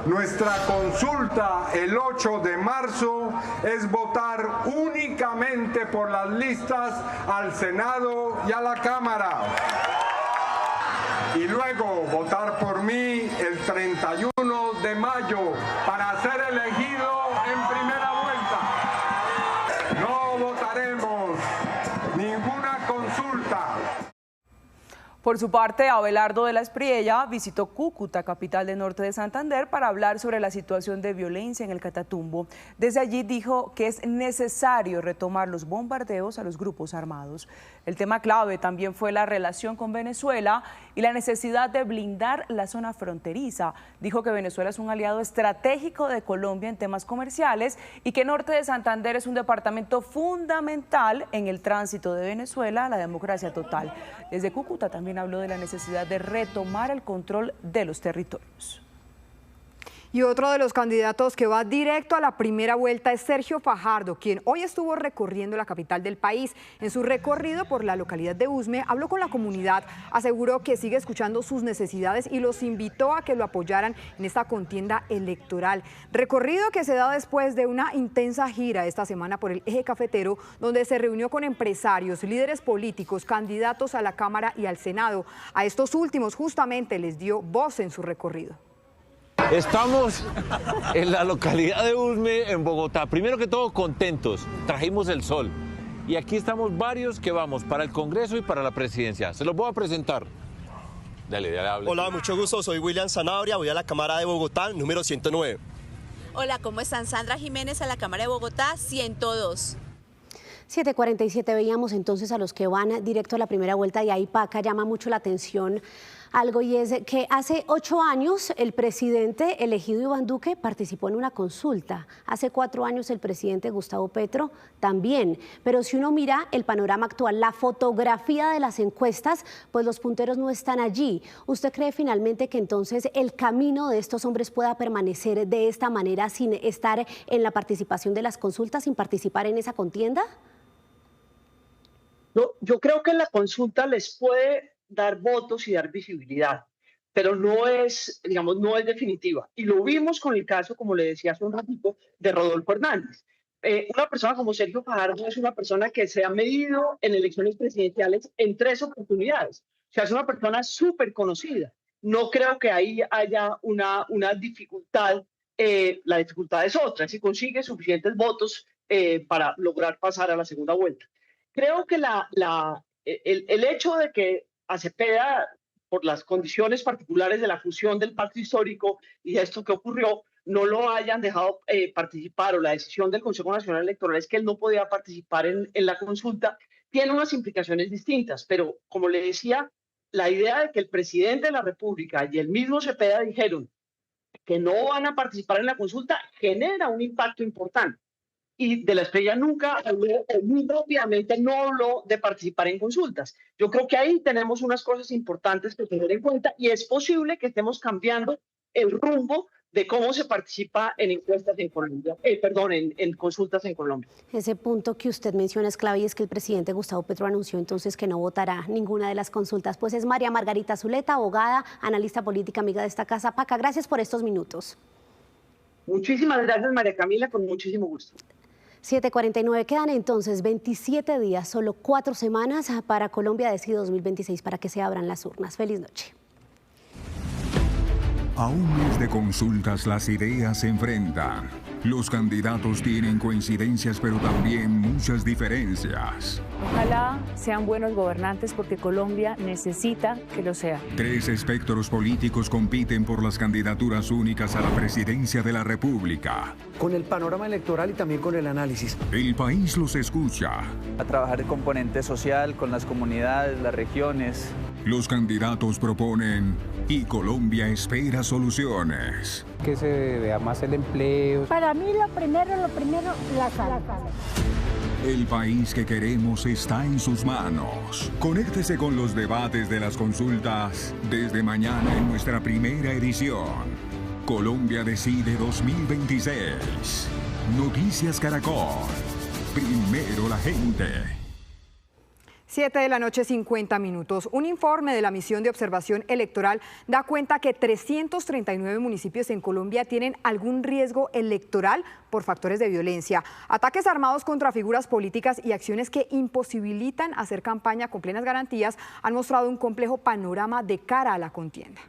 Nuestra consulta el 8 de marzo es votar únicamente por las listas al Senado y a la Cámara. Y luego votar por mí el 31 de mayo para ser elegido en primera vuelta. No votaremos ninguna consulta. Por su parte, Abelardo de la Espriella visitó Cúcuta, capital del norte de Santander, para hablar sobre la situación de violencia en el Catatumbo. Desde allí dijo que es necesario retomar los bombardeos a los grupos armados. El tema clave también fue la relación con Venezuela y la necesidad de blindar la zona fronteriza. Dijo que Venezuela es un aliado estratégico de Colombia en temas comerciales y que Norte de Santander es un departamento fundamental en el tránsito de Venezuela a la democracia total. Desde Cúcuta también habló de la necesidad de retomar el control de los territorios. Y otro de los candidatos que va directo a la primera vuelta es Sergio Fajardo, quien hoy estuvo recorriendo la capital del país. En su recorrido por la localidad de Usme, habló con la comunidad, aseguró que sigue escuchando sus necesidades y los invitó a que lo apoyaran en esta contienda electoral. Recorrido que se da después de una intensa gira esta semana por el eje cafetero, donde se reunió con empresarios, líderes políticos, candidatos a la Cámara y al Senado. A estos últimos justamente les dio voz en su recorrido. Estamos en la localidad de Usme, en Bogotá. Primero que todo, contentos. Trajimos el sol. Y aquí estamos varios que vamos para el Congreso y para la presidencia. Se los voy a presentar. Dale, hable. Hola, mucho gusto. Soy William Zanabria. Voy a la Cámara de Bogotá, número 109. Hola, ¿cómo están? Sandra Jiménez, a la Cámara de Bogotá, 102. 7:47, veíamos entonces a los que van directo a la primera vuelta y ahí, Paca, llama mucho la atención algo, y es que hace 8 años el presidente elegido Iván Duque participó en una consulta. Hace 4 años el presidente Gustavo Petro también. Pero si uno mira el panorama actual, la fotografía de las encuestas, pues los punteros no están allí. ¿Usted cree finalmente que entonces el camino de estos hombres pueda permanecer de esta manera sin estar en la participación de las consultas, sin participar en esa contienda? No, yo creo que la consulta les puede dar votos y dar visibilidad, pero no es, digamos, no es definitiva. Y lo vimos con el caso, como le decía hace un ratito, de Rodolfo Hernández. Una persona como Sergio Fajardo es una persona que se ha medido en elecciones presidenciales en 3 oportunidades. O sea, es una persona súper conocida. No creo que ahí haya una dificultad. La dificultad es otra, si consigue suficientes votos para lograr pasar a la segunda vuelta. Creo que el hecho de que a Cepeda, por las condiciones particulares de la fusión del pacto histórico y de esto que ocurrió, no lo hayan dejado participar, o la decisión del Consejo Nacional Electoral es que él no podía participar en la consulta, tiene unas implicaciones distintas. Pero, como le decía, la idea de que el presidente de la República y el mismo Cepeda dijeron que no van a participar en la consulta genera un impacto importante. Y de la Espriella nunca habló, muy obviamente no habló de participar en consultas. Yo creo que ahí tenemos unas cosas importantes que tener en cuenta y es posible que estemos cambiando el rumbo de cómo se participa en encuestas en Colombia, en consultas en Colombia. Ese punto que usted menciona es clave, y es que el presidente Gustavo Petro anunció entonces que no votará ninguna de las consultas. Pues es María Margarita Zuleta, abogada, analista política, amiga de esta casa. Paca, gracias por estos minutos. Muchísimas gracias, María Camila, con muchísimo gusto. 7:49, quedan entonces 27 días, solo 4 semanas para Colombia Decide 2026, para que se abran las urnas. Feliz noche. A un mes de consultas, las ideas se enfrentan. Los candidatos tienen coincidencias, pero también muchas diferencias. Ojalá sean buenos gobernantes, porque Colombia necesita que lo sea. 3 espectros políticos compiten por las candidaturas únicas a la presidencia de la República. Con el panorama electoral y también con el análisis. El país los escucha. A trabajar el componente social con las comunidades, las regiones. Los candidatos proponen y Colombia espera soluciones. Que se vea más el empleo. Para mí lo primero, la salud. El país que queremos está en sus manos. Conéctese con los debates de las consultas desde mañana en nuestra primera edición. Colombia Decide 2026. Noticias Caracol. Primero la gente. 7:50 p.m. Un informe de la misión de observación electoral da cuenta que 339 municipios en Colombia tienen algún riesgo electoral por factores de violencia, ataques armados contra figuras políticas y acciones que imposibilitan hacer campaña con plenas garantías han mostrado un complejo panorama de cara a la contienda.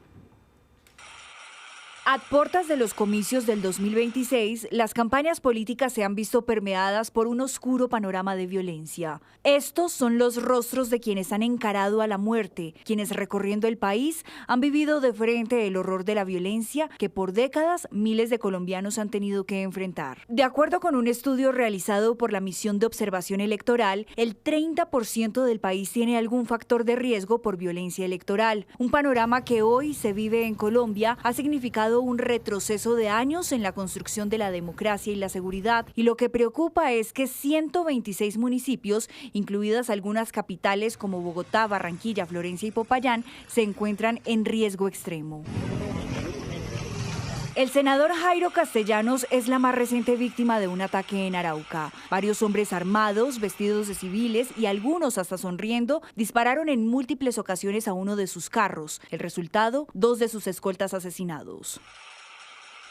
A puertas de los comicios del 2026, las campañas políticas se han visto permeadas por un oscuro panorama de violencia. Estos son los rostros de quienes han encarado a la muerte, quienes recorriendo el país han vivido de frente el horror de la violencia que por décadas miles de colombianos han tenido que enfrentar. De acuerdo con un estudio realizado por la Misión de Observación Electoral, el 30% del país tiene algún factor de riesgo por violencia electoral. Un panorama que hoy se vive en Colombia ha significado un retroceso de años en la construcción de la democracia y la seguridad, y lo que preocupa es que 126 municipios, incluidas algunas capitales como Bogotá, Barranquilla, Florencia y Popayán, se encuentran en riesgo extremo. El senador Jairo Castellanos es la más reciente víctima de un ataque en Arauca. Varios hombres armados, vestidos de civiles y algunos hasta sonriendo, dispararon en múltiples ocasiones a uno de sus carros. El resultado, 2 de sus escoltas asesinados.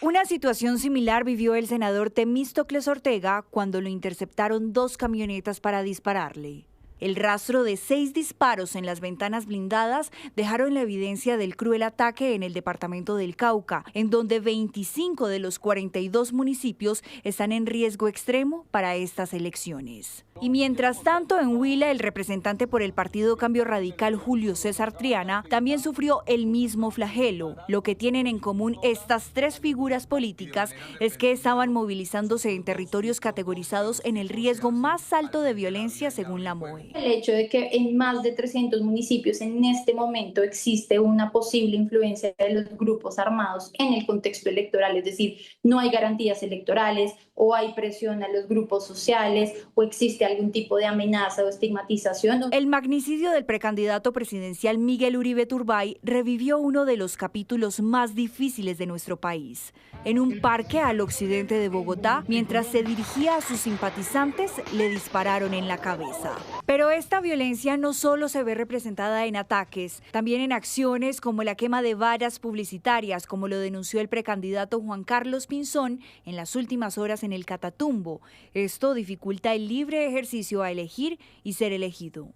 Una situación similar vivió el senador Temístocles Ortega cuando lo interceptaron 2 camionetas para dispararle. El rastro de 6 disparos en las ventanas blindadas dejaron la evidencia del cruel ataque en el departamento del Cauca, en donde 25 de los 42 municipios están en riesgo extremo para estas elecciones. Y mientras tanto, en Huila, el representante por el Partido Cambio Radical, Julio César Triana, también sufrió el mismo flagelo. Lo que tienen en común estas 3 figuras políticas es que estaban movilizándose en territorios categorizados en el riesgo más alto de violencia según la MOE. El hecho de que en más de 300 municipios en este momento existe una posible influencia de los grupos armados en el contexto electoral, es decir, no hay garantías electorales o hay presión a los grupos sociales o existe algún tipo de amenaza o estigmatización. El magnicidio del precandidato presidencial Miguel Uribe Turbay revivió uno de los capítulos más difíciles de nuestro país. En un parque al occidente de Bogotá, mientras se dirigía a sus simpatizantes, le dispararon en la cabeza. Pero esta violencia no solo se ve representada en ataques, también en acciones como la quema de vallas publicitarias, como lo denunció el precandidato Juan Carlos Pinzón en las últimas horas en el Catatumbo. Esto dificulta el libre ejercicio a elegir y ser elegido.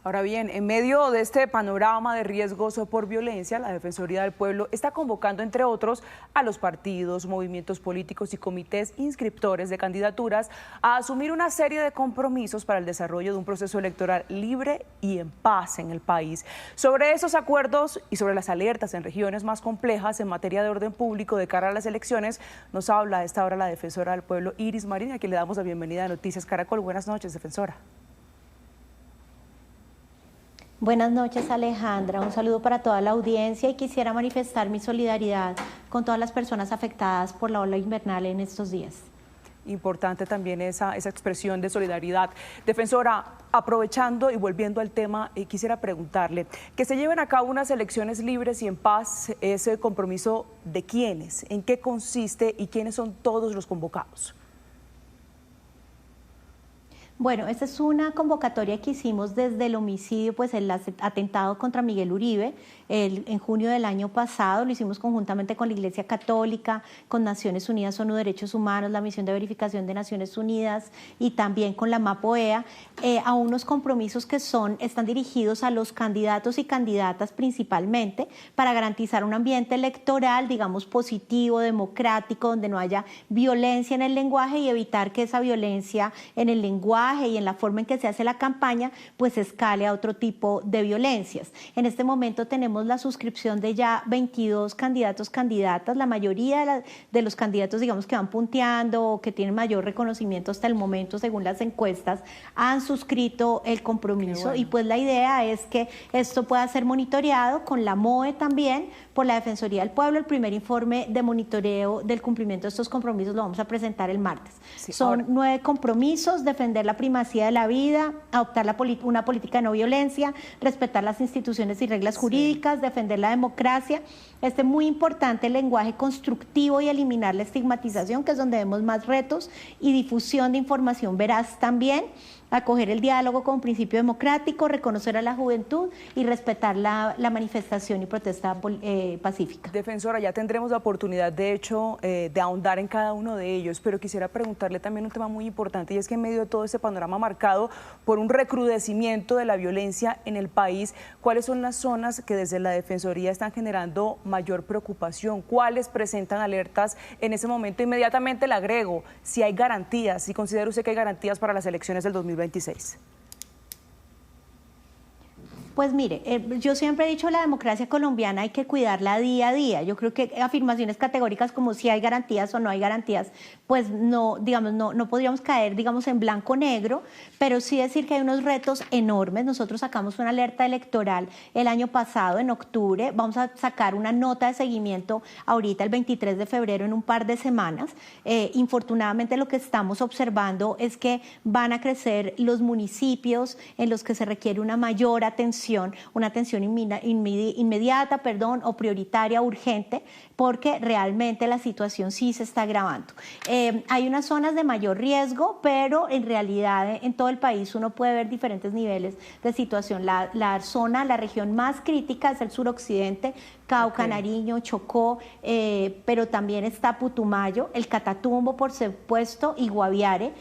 Ahora bien, en medio de este panorama de riesgos por violencia, la Defensoría del Pueblo está convocando, entre otros, a los partidos, movimientos políticos y comités inscriptores de candidaturas a asumir una serie de compromisos para el desarrollo de un proceso electoral libre y en paz en el país. Sobre esos acuerdos y sobre las alertas en regiones más complejas en materia de orden público de cara a las elecciones, nos habla a esta hora la Defensora del Pueblo, Iris Marín, a quien le damos la bienvenida a Noticias Caracol. Buenas noches, Defensora. Buenas noches, Alejandra. Un saludo para toda la audiencia y quisiera manifestar mi solidaridad con todas las personas afectadas por la ola invernal en estos días. Importante también esa expresión de solidaridad. Defensora, aprovechando y volviendo al tema, quisiera preguntarle, que se lleven a cabo unas elecciones libres y en paz, ¿ese compromiso de quiénes? ¿En qué consiste y quiénes son todos los convocados? Bueno, esta es una convocatoria que hicimos desde el homicidio, pues el atentado contra Miguel Uribe, en junio del año pasado. Lo hicimos conjuntamente con la Iglesia Católica, con Naciones Unidas, ONU Derechos Humanos, la Misión de Verificación de Naciones Unidas y también con la MAPOEA, a unos compromisos que están dirigidos a los candidatos y candidatas principalmente para garantizar un ambiente electoral, digamos, positivo, democrático, donde no haya violencia en el lenguaje y evitar que esa violencia en el lenguaje y en la forma en que se hace la campaña, pues escale a otro tipo de violencias. En este momento tenemos la suscripción de ya 22 candidatos, candidatas. La mayoría de los candidatos, digamos, que van punteando o que tienen mayor reconocimiento hasta el momento, según las encuestas, han suscrito el compromiso. Bueno. Y pues la idea es que esto pueda ser monitoreado con la MOE también, por la Defensoría del Pueblo. El primer informe de monitoreo del cumplimiento de estos compromisos lo vamos a presentar el martes. Sí, son 9 compromisos: defender la primacía de la vida, adoptar una política de no violencia, respetar las instituciones y reglas jurídicas, defender la democracia, muy importante el lenguaje constructivo y eliminar la estigmatización, que es donde vemos más retos, y difusión de información veraz también. acoger el diálogo como principio democrático, reconocer a la juventud y respetar la manifestación y protesta pacífica. Defensora, ya tendremos la oportunidad, de hecho, de ahondar en cada uno de ellos, pero quisiera preguntarle también un tema muy importante, y es que en medio de todo este panorama marcado por un recrudecimiento de la violencia en el país, ¿cuáles son las zonas que desde la Defensoría están generando mayor preocupación? ¿Cuáles presentan alertas en ese momento? Inmediatamente le agrego, si hay garantías, si considera usted que hay garantías para las elecciones del 2026. Pues mire, yo siempre he dicho la democracia colombiana hay que cuidarla día a día. Yo creo que afirmaciones categóricas como si hay garantías o no hay garantías, pues no, digamos, no podríamos caer, digamos, en blanco-negro, pero sí decir que hay unos retos enormes. Nosotros sacamos una alerta electoral el año pasado, en octubre, vamos a sacar una nota de seguimiento ahorita el 23 de febrero en un par de semanas. Infortunadamente lo que estamos observando es que van a crecer los municipios en los que se requiere una mayor atención, una atención inmediata, o prioritaria, urgente, porque realmente la situación sí se está agravando. Hay unas zonas de mayor riesgo, pero en realidad en todo el país uno puede ver diferentes niveles de situación. La región más crítica es el suroccidente, Cauca, Nariño, Chocó, pero también está Putumayo, el Catatumbo, por supuesto, y Guaviare,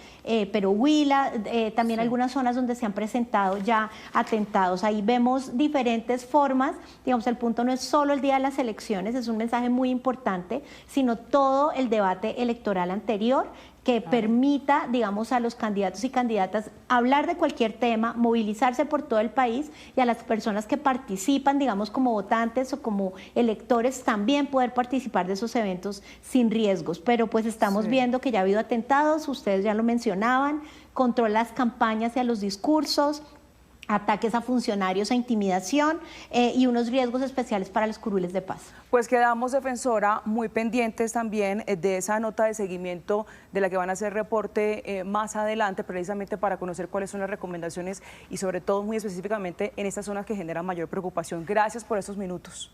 pero Huila, también algunas zonas donde se han presentado ya atentados. Ahí vemos diferentes formas, digamos, el punto no es solo el día de las elecciones, es un mensaje muy importante, sino todo el debate electoral anterior que permita, digamos, a los candidatos y candidatas hablar de cualquier tema, movilizarse por todo el país, y a las personas que participan, digamos, como votantes o como electores, también poder participar de esos eventos sin riesgos. Pero pues estamos viendo que ya ha habido atentados, ustedes ya lo mencionaban, control las campañas y a los discursos, ataques a funcionarios, a intimidación y unos riesgos especiales para los curules de paz. Pues quedamos, defensora, muy pendientes también de esa nota de seguimiento de la que van a hacer reporte más adelante, precisamente para conocer cuáles son las recomendaciones y sobre todo muy específicamente en estas zonas que generan mayor preocupación. Gracias por estos minutos.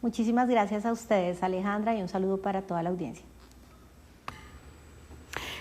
Muchísimas gracias a ustedes, Alejandra, y un saludo para toda la audiencia.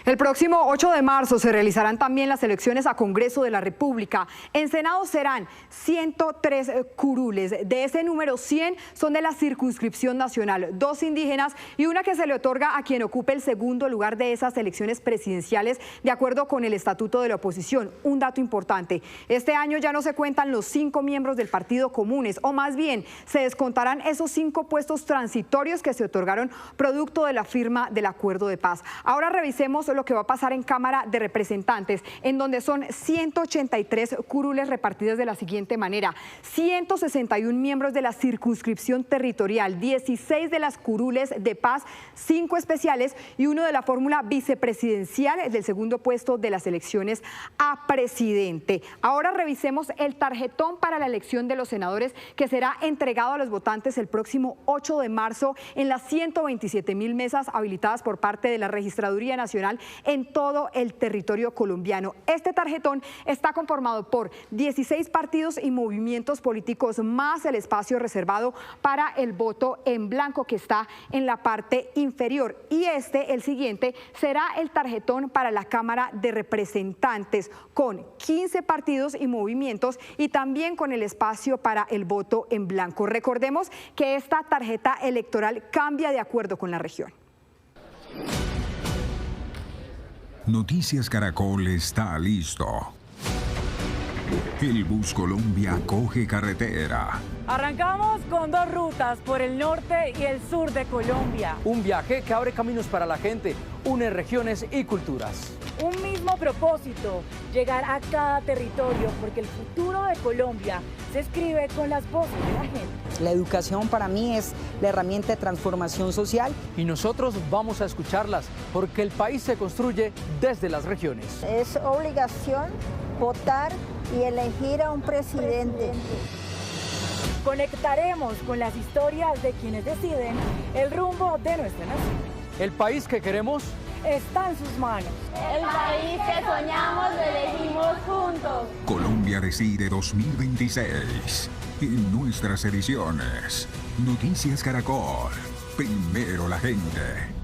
El próximo 8 de marzo se realizarán también las elecciones a Congreso de la República. En Senado serán 103 curules. De ese número, 100 son de la circunscripción nacional, 2 indígenas y una que se le otorga a quien ocupe el segundo lugar de esas elecciones presidenciales, de acuerdo con el Estatuto de la Oposición. Un dato importante, este año ya no se cuentan los 5 miembros del Partido Comunes, o más bien, se descontarán esos 5 puestos transitorios que se otorgaron producto de la firma del Acuerdo de Paz. Ahora revisemos lo que va a pasar en Cámara de Representantes, en donde son 183 curules repartidas de la siguiente manera: 161 miembros de la circunscripción territorial, 16 de las curules de paz, 5 especiales y 1 de la fórmula vicepresidencial del segundo puesto de las elecciones a presidente. Ahora revisemos el tarjetón para la elección de los senadores, que será entregado a los votantes el próximo 8 de marzo en las 127.000 mesas habilitadas por parte de la Registraduría Nacional en todo el territorio colombiano. Este tarjetón está conformado por 16 partidos y movimientos políticos, más el espacio reservado para el voto en blanco, que está en la parte inferior. Y el siguiente, será el tarjetón para la Cámara de Representantes, con 15 partidos y movimientos y también con el espacio para el voto en blanco. Recordemos que esta tarjeta electoral cambia de acuerdo con la región. Noticias Caracol está listo. El Bus Colombia coge carretera. Arrancamos con 2 rutas, por el norte y el sur de Colombia. Un viaje que abre caminos para la gente, une regiones y culturas. Un mismo propósito, llegar a cada territorio, porque el futuro de Colombia se escribe con las voces de la gente. La educación para mí es la herramienta de transformación social. Y nosotros vamos a escucharlas, porque el país se construye desde las regiones. Es obligación votar y elegir a un presidente. Conectaremos con las historias de quienes deciden el rumbo de nuestra nación. El país que queremos está en sus manos. El país que soñamos lo elegimos juntos. Colombia Decide 2026. En nuestras ediciones. Noticias Caracol. Primero la gente.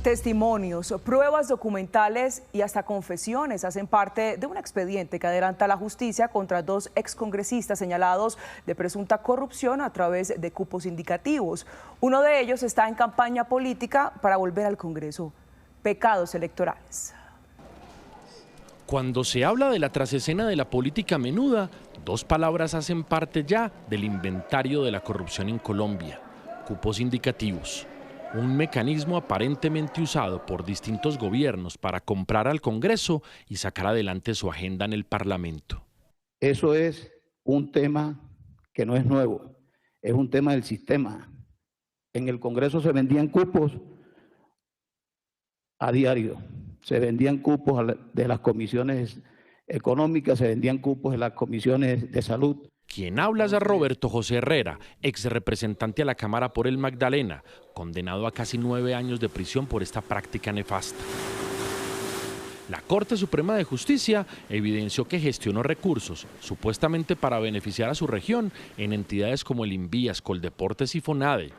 Testimonios, pruebas documentales y hasta confesiones hacen parte de un expediente que adelanta la justicia contra 2 excongresistas señalados de presunta corrupción a través de cupos indicativos. Uno de ellos está en campaña política para volver al Congreso. Pecados electorales. Cuando se habla de la trasescena de la política menuda, 2 palabras hacen parte ya del inventario de la corrupción en Colombia: cupos indicativos. Un mecanismo aparentemente usado por distintos gobiernos para comprar al Congreso y sacar adelante su agenda en el Parlamento. Eso es un tema que no es nuevo, es un tema del sistema. En el Congreso se vendían cupos a diario, se vendían cupos de las comisiones económicas, se vendían cupos de las comisiones de salud. Quien habla es a Roberto José Herrera, ex representante a la Cámara por el Magdalena, condenado a casi 9 años de prisión por esta práctica nefasta. La Corte Suprema de Justicia evidenció que gestionó recursos, supuestamente para beneficiar a su región, en entidades como el Invías, Coldeportes y Fonade.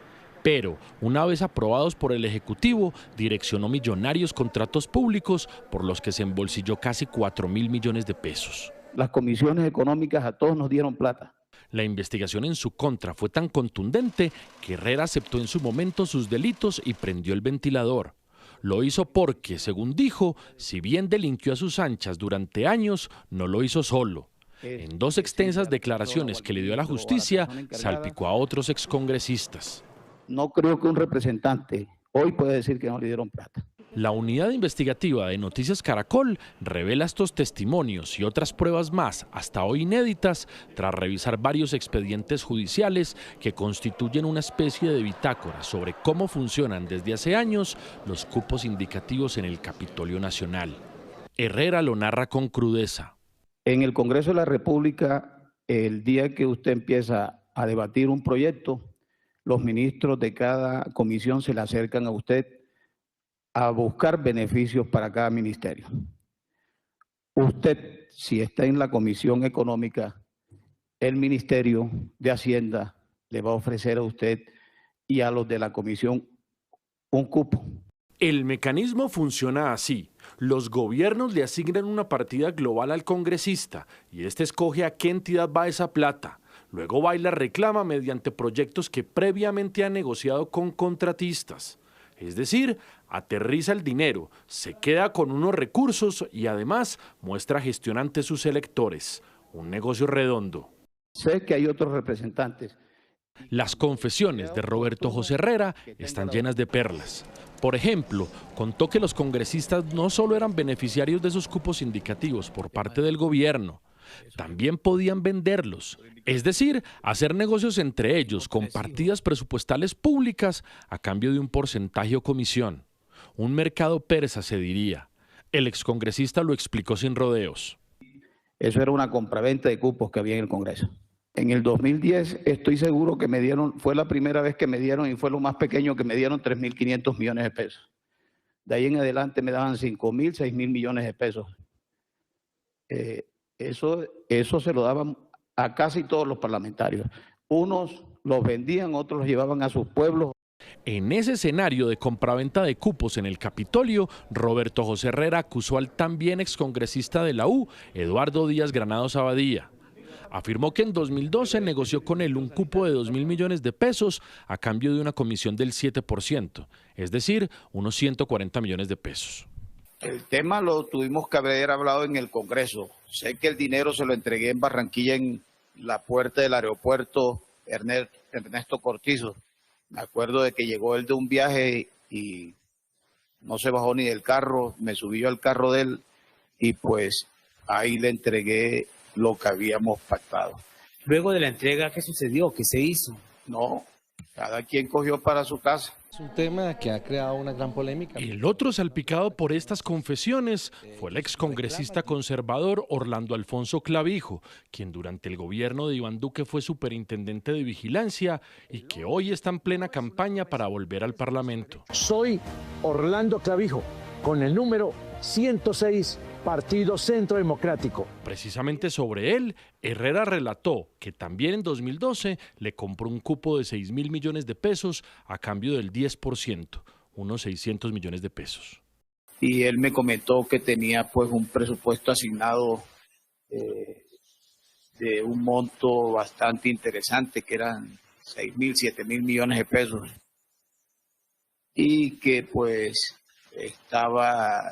Pero, una vez aprobados por el Ejecutivo, direccionó millonarios contratos públicos por los que se embolsilló casi 4.000 millones de pesos. Las comisiones económicas a todos nos dieron plata. La investigación en su contra fue tan contundente que Herrera aceptó en su momento sus delitos y prendió el ventilador. Lo hizo porque, según dijo, si bien delinquió a sus anchas durante años, no lo hizo solo. En 2 extensas declaraciones que le dio a la justicia, salpicó a otros excongresistas. No creo que un representante hoy pueda decir que no le dieron plata. La unidad investigativa de Noticias Caracol revela estos testimonios y otras pruebas más, hasta hoy inéditas, tras revisar varios expedientes judiciales que constituyen una especie de bitácora sobre cómo funcionan desde hace años los cupos indicativos en el Capitolio Nacional. Herrera lo narra con crudeza. En el Congreso de la República, el día que usted empieza a debatir un proyecto, los ministros de cada comisión se le acercan a usted a buscar beneficios para cada ministerio. Usted, si está en la Comisión Económica, el Ministerio de Hacienda le va a ofrecer a usted y a los de la comisión un cupo. El mecanismo funciona así. Los gobiernos le asignan una partida global al congresista y este escoge a qué entidad va esa plata. Luego va y la reclama mediante proyectos que previamente ha negociado con contratistas. Es decir, aterriza el dinero, se queda con unos recursos y además muestra gestión ante sus electores. Un negocio redondo. Sé que hay otros representantes. Las confesiones de Roberto José Herrera están llenas de perlas. Por ejemplo, contó que los congresistas no solo eran beneficiarios de esos cupos indicativos por parte del gobierno, también podían venderlos, es decir, hacer negocios entre ellos con partidas presupuestales públicas a cambio de un porcentaje o comisión. Un mercado persa, se diría. El excongresista lo explicó sin rodeos. Eso era una compraventa de cupos que había en el Congreso. En el 2010 estoy seguro que me dieron, fue la primera vez que me dieron y fue lo más pequeño que me dieron 3.500 millones de pesos. De ahí en adelante me daban 5.000, 6.000 millones de pesos. Eso se lo daban a casi todos los parlamentarios. Unos los vendían, otros los llevaban a sus pueblos. En ese escenario de compraventa de cupos en el Capitolio, Roberto José Herrera acusó al también excongresista de la U, Eduardo Díaz Granados Abadía. Afirmó que en 2012 negoció con él un cupo de 2.000 millones de pesos a cambio de una comisión del 7%, es decir, unos 140 millones de pesos. El tema lo tuvimos que haber hablado en el Congreso. Sé que el dinero se lo entregué en Barranquilla, en la puerta del aeropuerto Ernesto Cortizo. Me acuerdo de que llegó él de un viaje y no se bajó ni del carro, me subí yo al carro de él y pues ahí le entregué lo que habíamos pactado. Luego de la entrega, ¿qué sucedió? ¿Qué se hizo? No, cada quien cogió para su casa. Es un tema que ha creado una gran polémica. El otro salpicado por estas confesiones fue el excongresista conservador Orlando Alfonso Clavijo, quien durante el gobierno de Iván Duque fue superintendente de vigilancia y que hoy está en plena campaña para volver al Parlamento. Soy Orlando Clavijo, con el número 106, Partido Centro Democrático. Precisamente sobre él, Herrera relató que también en 2012 le compró un cupo de 6.000 millones de pesos a cambio del 10%, unos 600 millones de pesos. Y él me comentó que tenía pues un presupuesto asignado de un monto bastante interesante, que eran 6.000, 7.000 millones de pesos, y que pues estaba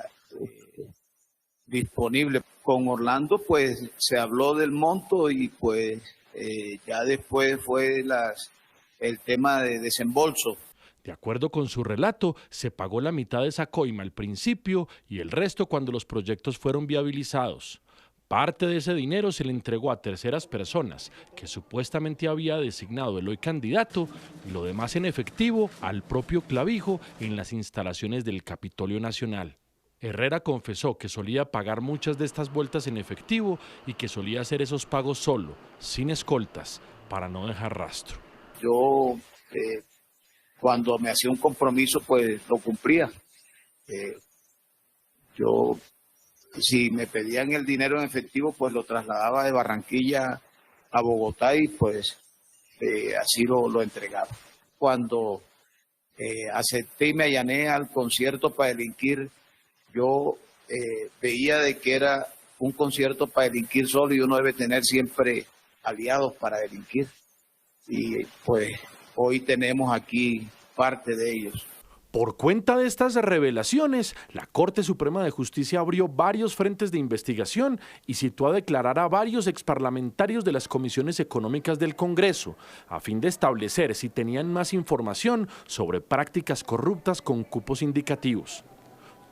disponible. Con Orlando pues se habló del monto y pues ya después fue el tema de desembolso. De acuerdo con su relato, se pagó la mitad de esa coima al principio y el resto cuando los proyectos fueron viabilizados. Parte de ese dinero se le entregó a terceras personas que supuestamente había designado el hoy candidato y lo demás en efectivo al propio Clavijo en las instalaciones del Capitolio Nacional. Herrera confesó que solía pagar muchas de estas vueltas en efectivo y que solía hacer esos pagos solo, sin escoltas, para no dejar rastro. Yo, cuando me hacía un compromiso, pues lo cumplía. Yo, si me pedían el dinero en efectivo, pues lo trasladaba de Barranquilla a Bogotá y pues así lo entregaba. Cuando acepté y me allané al concierto para delinquir, yo veía de que era un concierto para delinquir solo y uno debe tener siempre aliados para delinquir. Y pues hoy tenemos aquí parte de ellos. Por cuenta de estas revelaciones, la Corte Suprema de Justicia abrió varios frentes de investigación y citó a declarar a varios exparlamentarios de las comisiones económicas del Congreso, a fin de establecer si tenían más información sobre prácticas corruptas con cupos indicativos.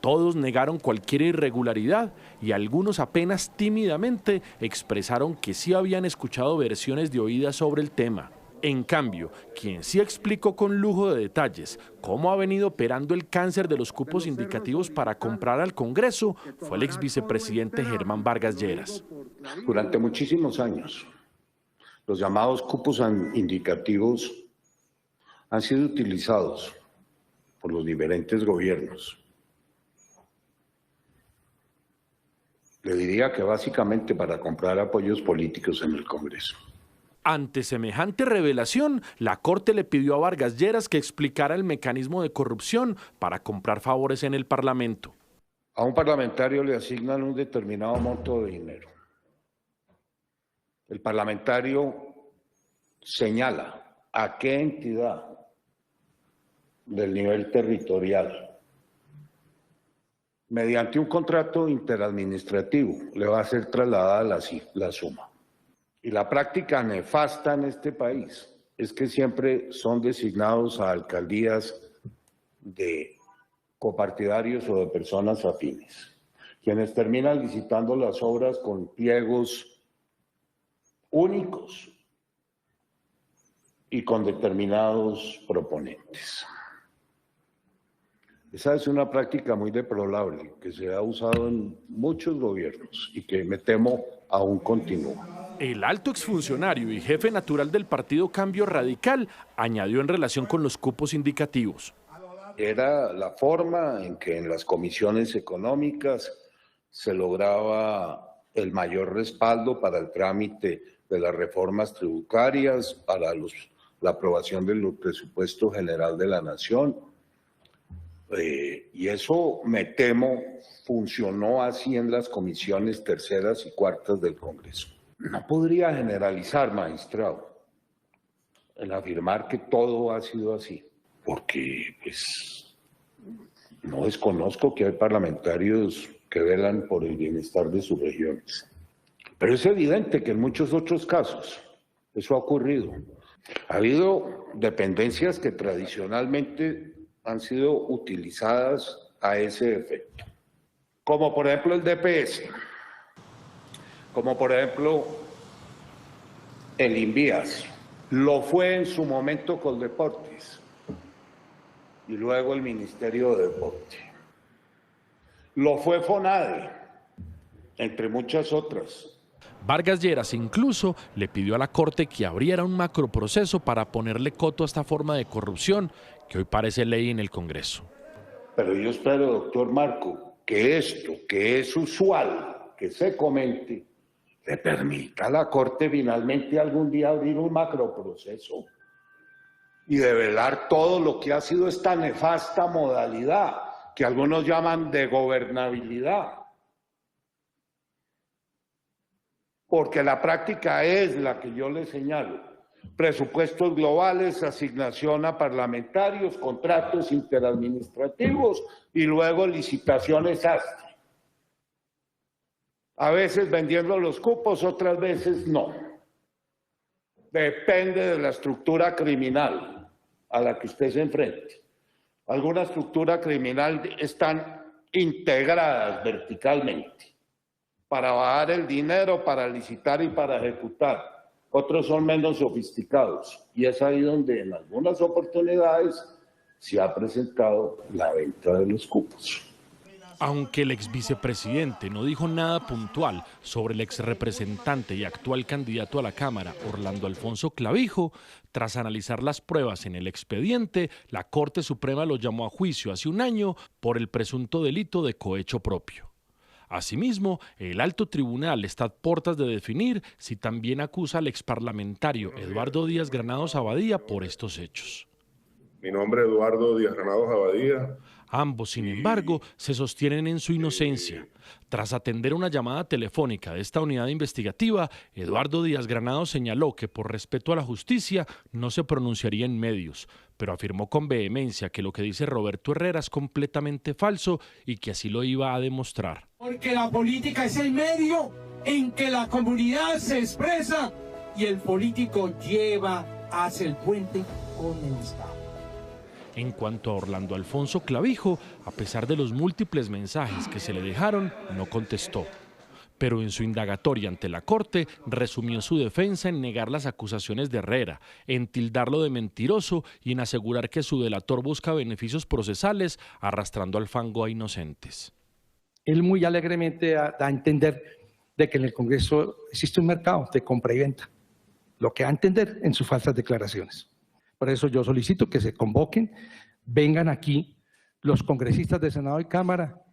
Todos negaron cualquier irregularidad y algunos apenas tímidamente expresaron que sí habían escuchado versiones de oídas sobre el tema. En cambio, quien sí explicó con lujo de detalles cómo ha venido operando el cáncer de los cupos indicativos para comprar al Congreso fue el exvicepresidente Germán Vargas Lleras. Durante muchísimos años, los llamados cupos indicativos han sido utilizados por los diferentes gobiernos. Le diría que básicamente para comprar apoyos políticos en el Congreso. Ante semejante revelación, la Corte le pidió a Vargas Lleras que explicara el mecanismo de corrupción para comprar favores en el Parlamento. A un parlamentario le asignan un determinado monto de dinero. El parlamentario señala a qué entidad del nivel territorial, mediante un contrato interadministrativo, le va a ser trasladada la suma. Y la práctica nefasta en este país es que siempre son designados a alcaldías de copartidarios o de personas afines, quienes terminan licitando las obras con pliegos únicos y con determinados proponentes. Esa es una práctica muy deplorable que se ha usado en muchos gobiernos y que me temo aún continúa. El alto exfuncionario y jefe natural del partido Cambio Radical añadió en relación con los cupos indicativos. Era la forma en que en las comisiones económicas se lograba el mayor respaldo para el trámite de las reformas tributarias, para la aprobación del presupuesto general de la Nación. Y eso, me temo, funcionó así en las comisiones terceras y cuartas del Congreso. No podría generalizar, magistrado, en afirmar que todo ha sido así, porque pues no desconozco que hay parlamentarios que velan por el bienestar de sus regiones. Pero es evidente que en muchos otros casos eso ha ocurrido. Ha habido dependencias que tradicionalmente han sido utilizadas a ese efecto, como por ejemplo el DPS, como por ejemplo el Invías, lo fue en su momento con Deportes y luego el Ministerio de Deporte, lo fue FONADE, entre muchas otras. Vargas Lleras incluso le pidió a la Corte que abriera un macroproceso para ponerle coto a esta forma de corrupción que hoy parece ley en el Congreso. Pero yo espero, doctor Marco, que esto, que es usual, que se comente, le permita a la Corte finalmente algún día abrir un macroproceso y develar todo lo que ha sido esta nefasta modalidad que algunos llaman de gobernabilidad. Porque la práctica es la que yo les señalo. Presupuestos globales, asignación a parlamentarios, contratos interadministrativos y luego licitaciones hasta. A veces vendiendo los cupos, otras veces no. Depende de la estructura criminal a la que usted se enfrente. Alguna estructura criminal están integradas verticalmente para bajar el dinero, para licitar y para ejecutar. Otros son menos sofisticados y es ahí donde en algunas oportunidades se ha presentado la venta de los cupos. Aunque el exvicepresidente no dijo nada puntual sobre el exrepresentante y actual candidato a la Cámara, Orlando Alfonso Clavijo, tras analizar las pruebas en el expediente, la Corte Suprema lo llamó a juicio hace un año por el presunto delito de cohecho propio. Asimismo, el alto tribunal está a puertas de definir si también acusa al exparlamentario Eduardo Díaz Granados Abadía por estos hechos. Mi nombre es Eduardo Díaz Granados Abadía. Ambos, sin embargo, se sostienen en su inocencia. Tras atender una llamada telefónica de esta unidad investigativa, Eduardo Díaz Granados señaló que por respeto a la justicia no se pronunciaría en medios, pero afirmó con vehemencia que lo que dice Roberto Herrera es completamente falso y que así lo iba a demostrar. Porque la política es el medio en que la comunidad se expresa y el político hace el puente con el Estado. En cuanto a Orlando Alfonso Clavijo, a pesar de los múltiples mensajes que se le dejaron, no contestó. Pero en su indagatoria ante la Corte resumió su defensa en negar las acusaciones de Herrera, en tildarlo de mentiroso y en asegurar que su delator busca beneficios procesales arrastrando al fango a inocentes. Él muy alegremente da a entender de que en el Congreso existe un mercado de compra y venta, lo que da a entender en sus falsas declaraciones. Por eso yo solicito que se convoquen, vengan aquí los congresistas de Senado y Cámara,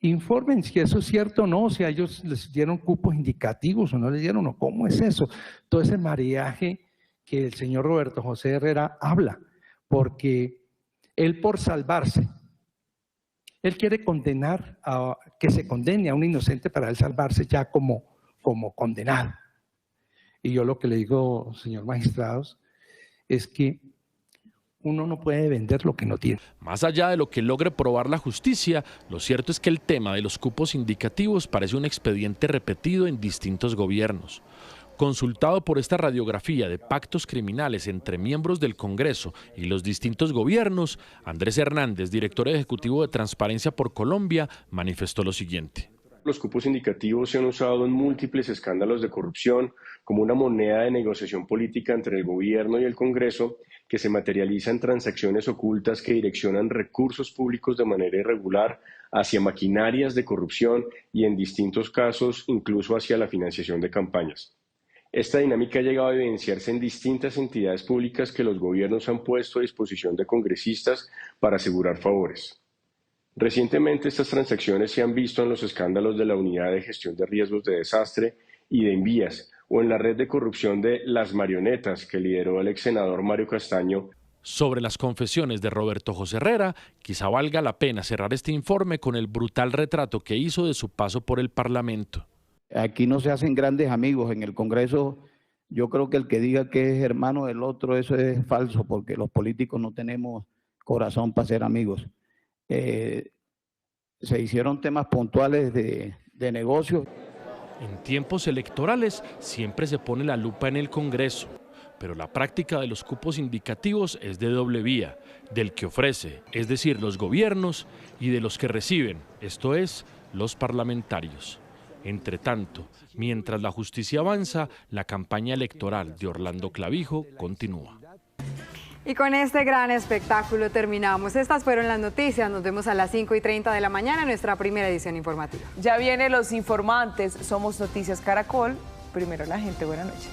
informen si eso es cierto o no, si a ellos les dieron cupos indicativos o no les dieron, o cómo es eso. Todo ese maridaje que el señor Roberto José Herrera habla, porque él por salvarse, él quiere condenar, que se condene a un inocente para él salvarse ya como condenado. Y yo lo que le digo, señor magistrados, es que uno no puede vender lo que no tiene. Más allá de lo que logre probar la justicia, lo cierto es que el tema de los cupos indicativos parece un expediente repetido en distintos gobiernos. Consultado por esta radiografía de pactos criminales entre miembros del Congreso y los distintos gobiernos, Andrés Hernández, director ejecutivo de Transparencia por Colombia, manifestó lo siguiente. Los cupos indicativos se han usado en múltiples escándalos de corrupción como una moneda de negociación política entre el gobierno y el Congreso que se materializa en transacciones ocultas que direccionan recursos públicos de manera irregular hacia maquinarias de corrupción y en distintos casos incluso hacia la financiación de campañas. Esta dinámica ha llegado a evidenciarse en distintas entidades públicas que los gobiernos han puesto a disposición de congresistas para asegurar favores. Recientemente estas transacciones se han visto en los escándalos de la Unidad de Gestión de Riesgos de Desastre y de Envías o en la red de corrupción de Las Marionetas que lideró el ex senador Mario Castaño. Sobre las confesiones de Roberto José Herrera, quizá valga la pena cerrar este informe con el brutal retrato que hizo de su paso por el Parlamento. Aquí no se hacen grandes amigos en el Congreso. Yo creo que el que diga que es hermano del otro, eso es falso, porque los políticos no tenemos corazón para ser amigos. Se hicieron temas puntuales de negocios. En tiempos electorales siempre se pone la lupa en el Congreso, pero la práctica de los cupos indicativos es de doble vía, del que ofrece, es decir, los gobiernos, y de los que reciben, esto es, los parlamentarios. Entre tanto, mientras la justicia avanza, la campaña electoral de Orlando Clavijo continúa. Y con este gran espectáculo terminamos. Estas fueron las noticias. Nos vemos a las 5:30 de la mañana en nuestra primera edición informativa. Ya vienen Los Informantes. Somos Noticias Caracol. Primero la gente. Buenas noches.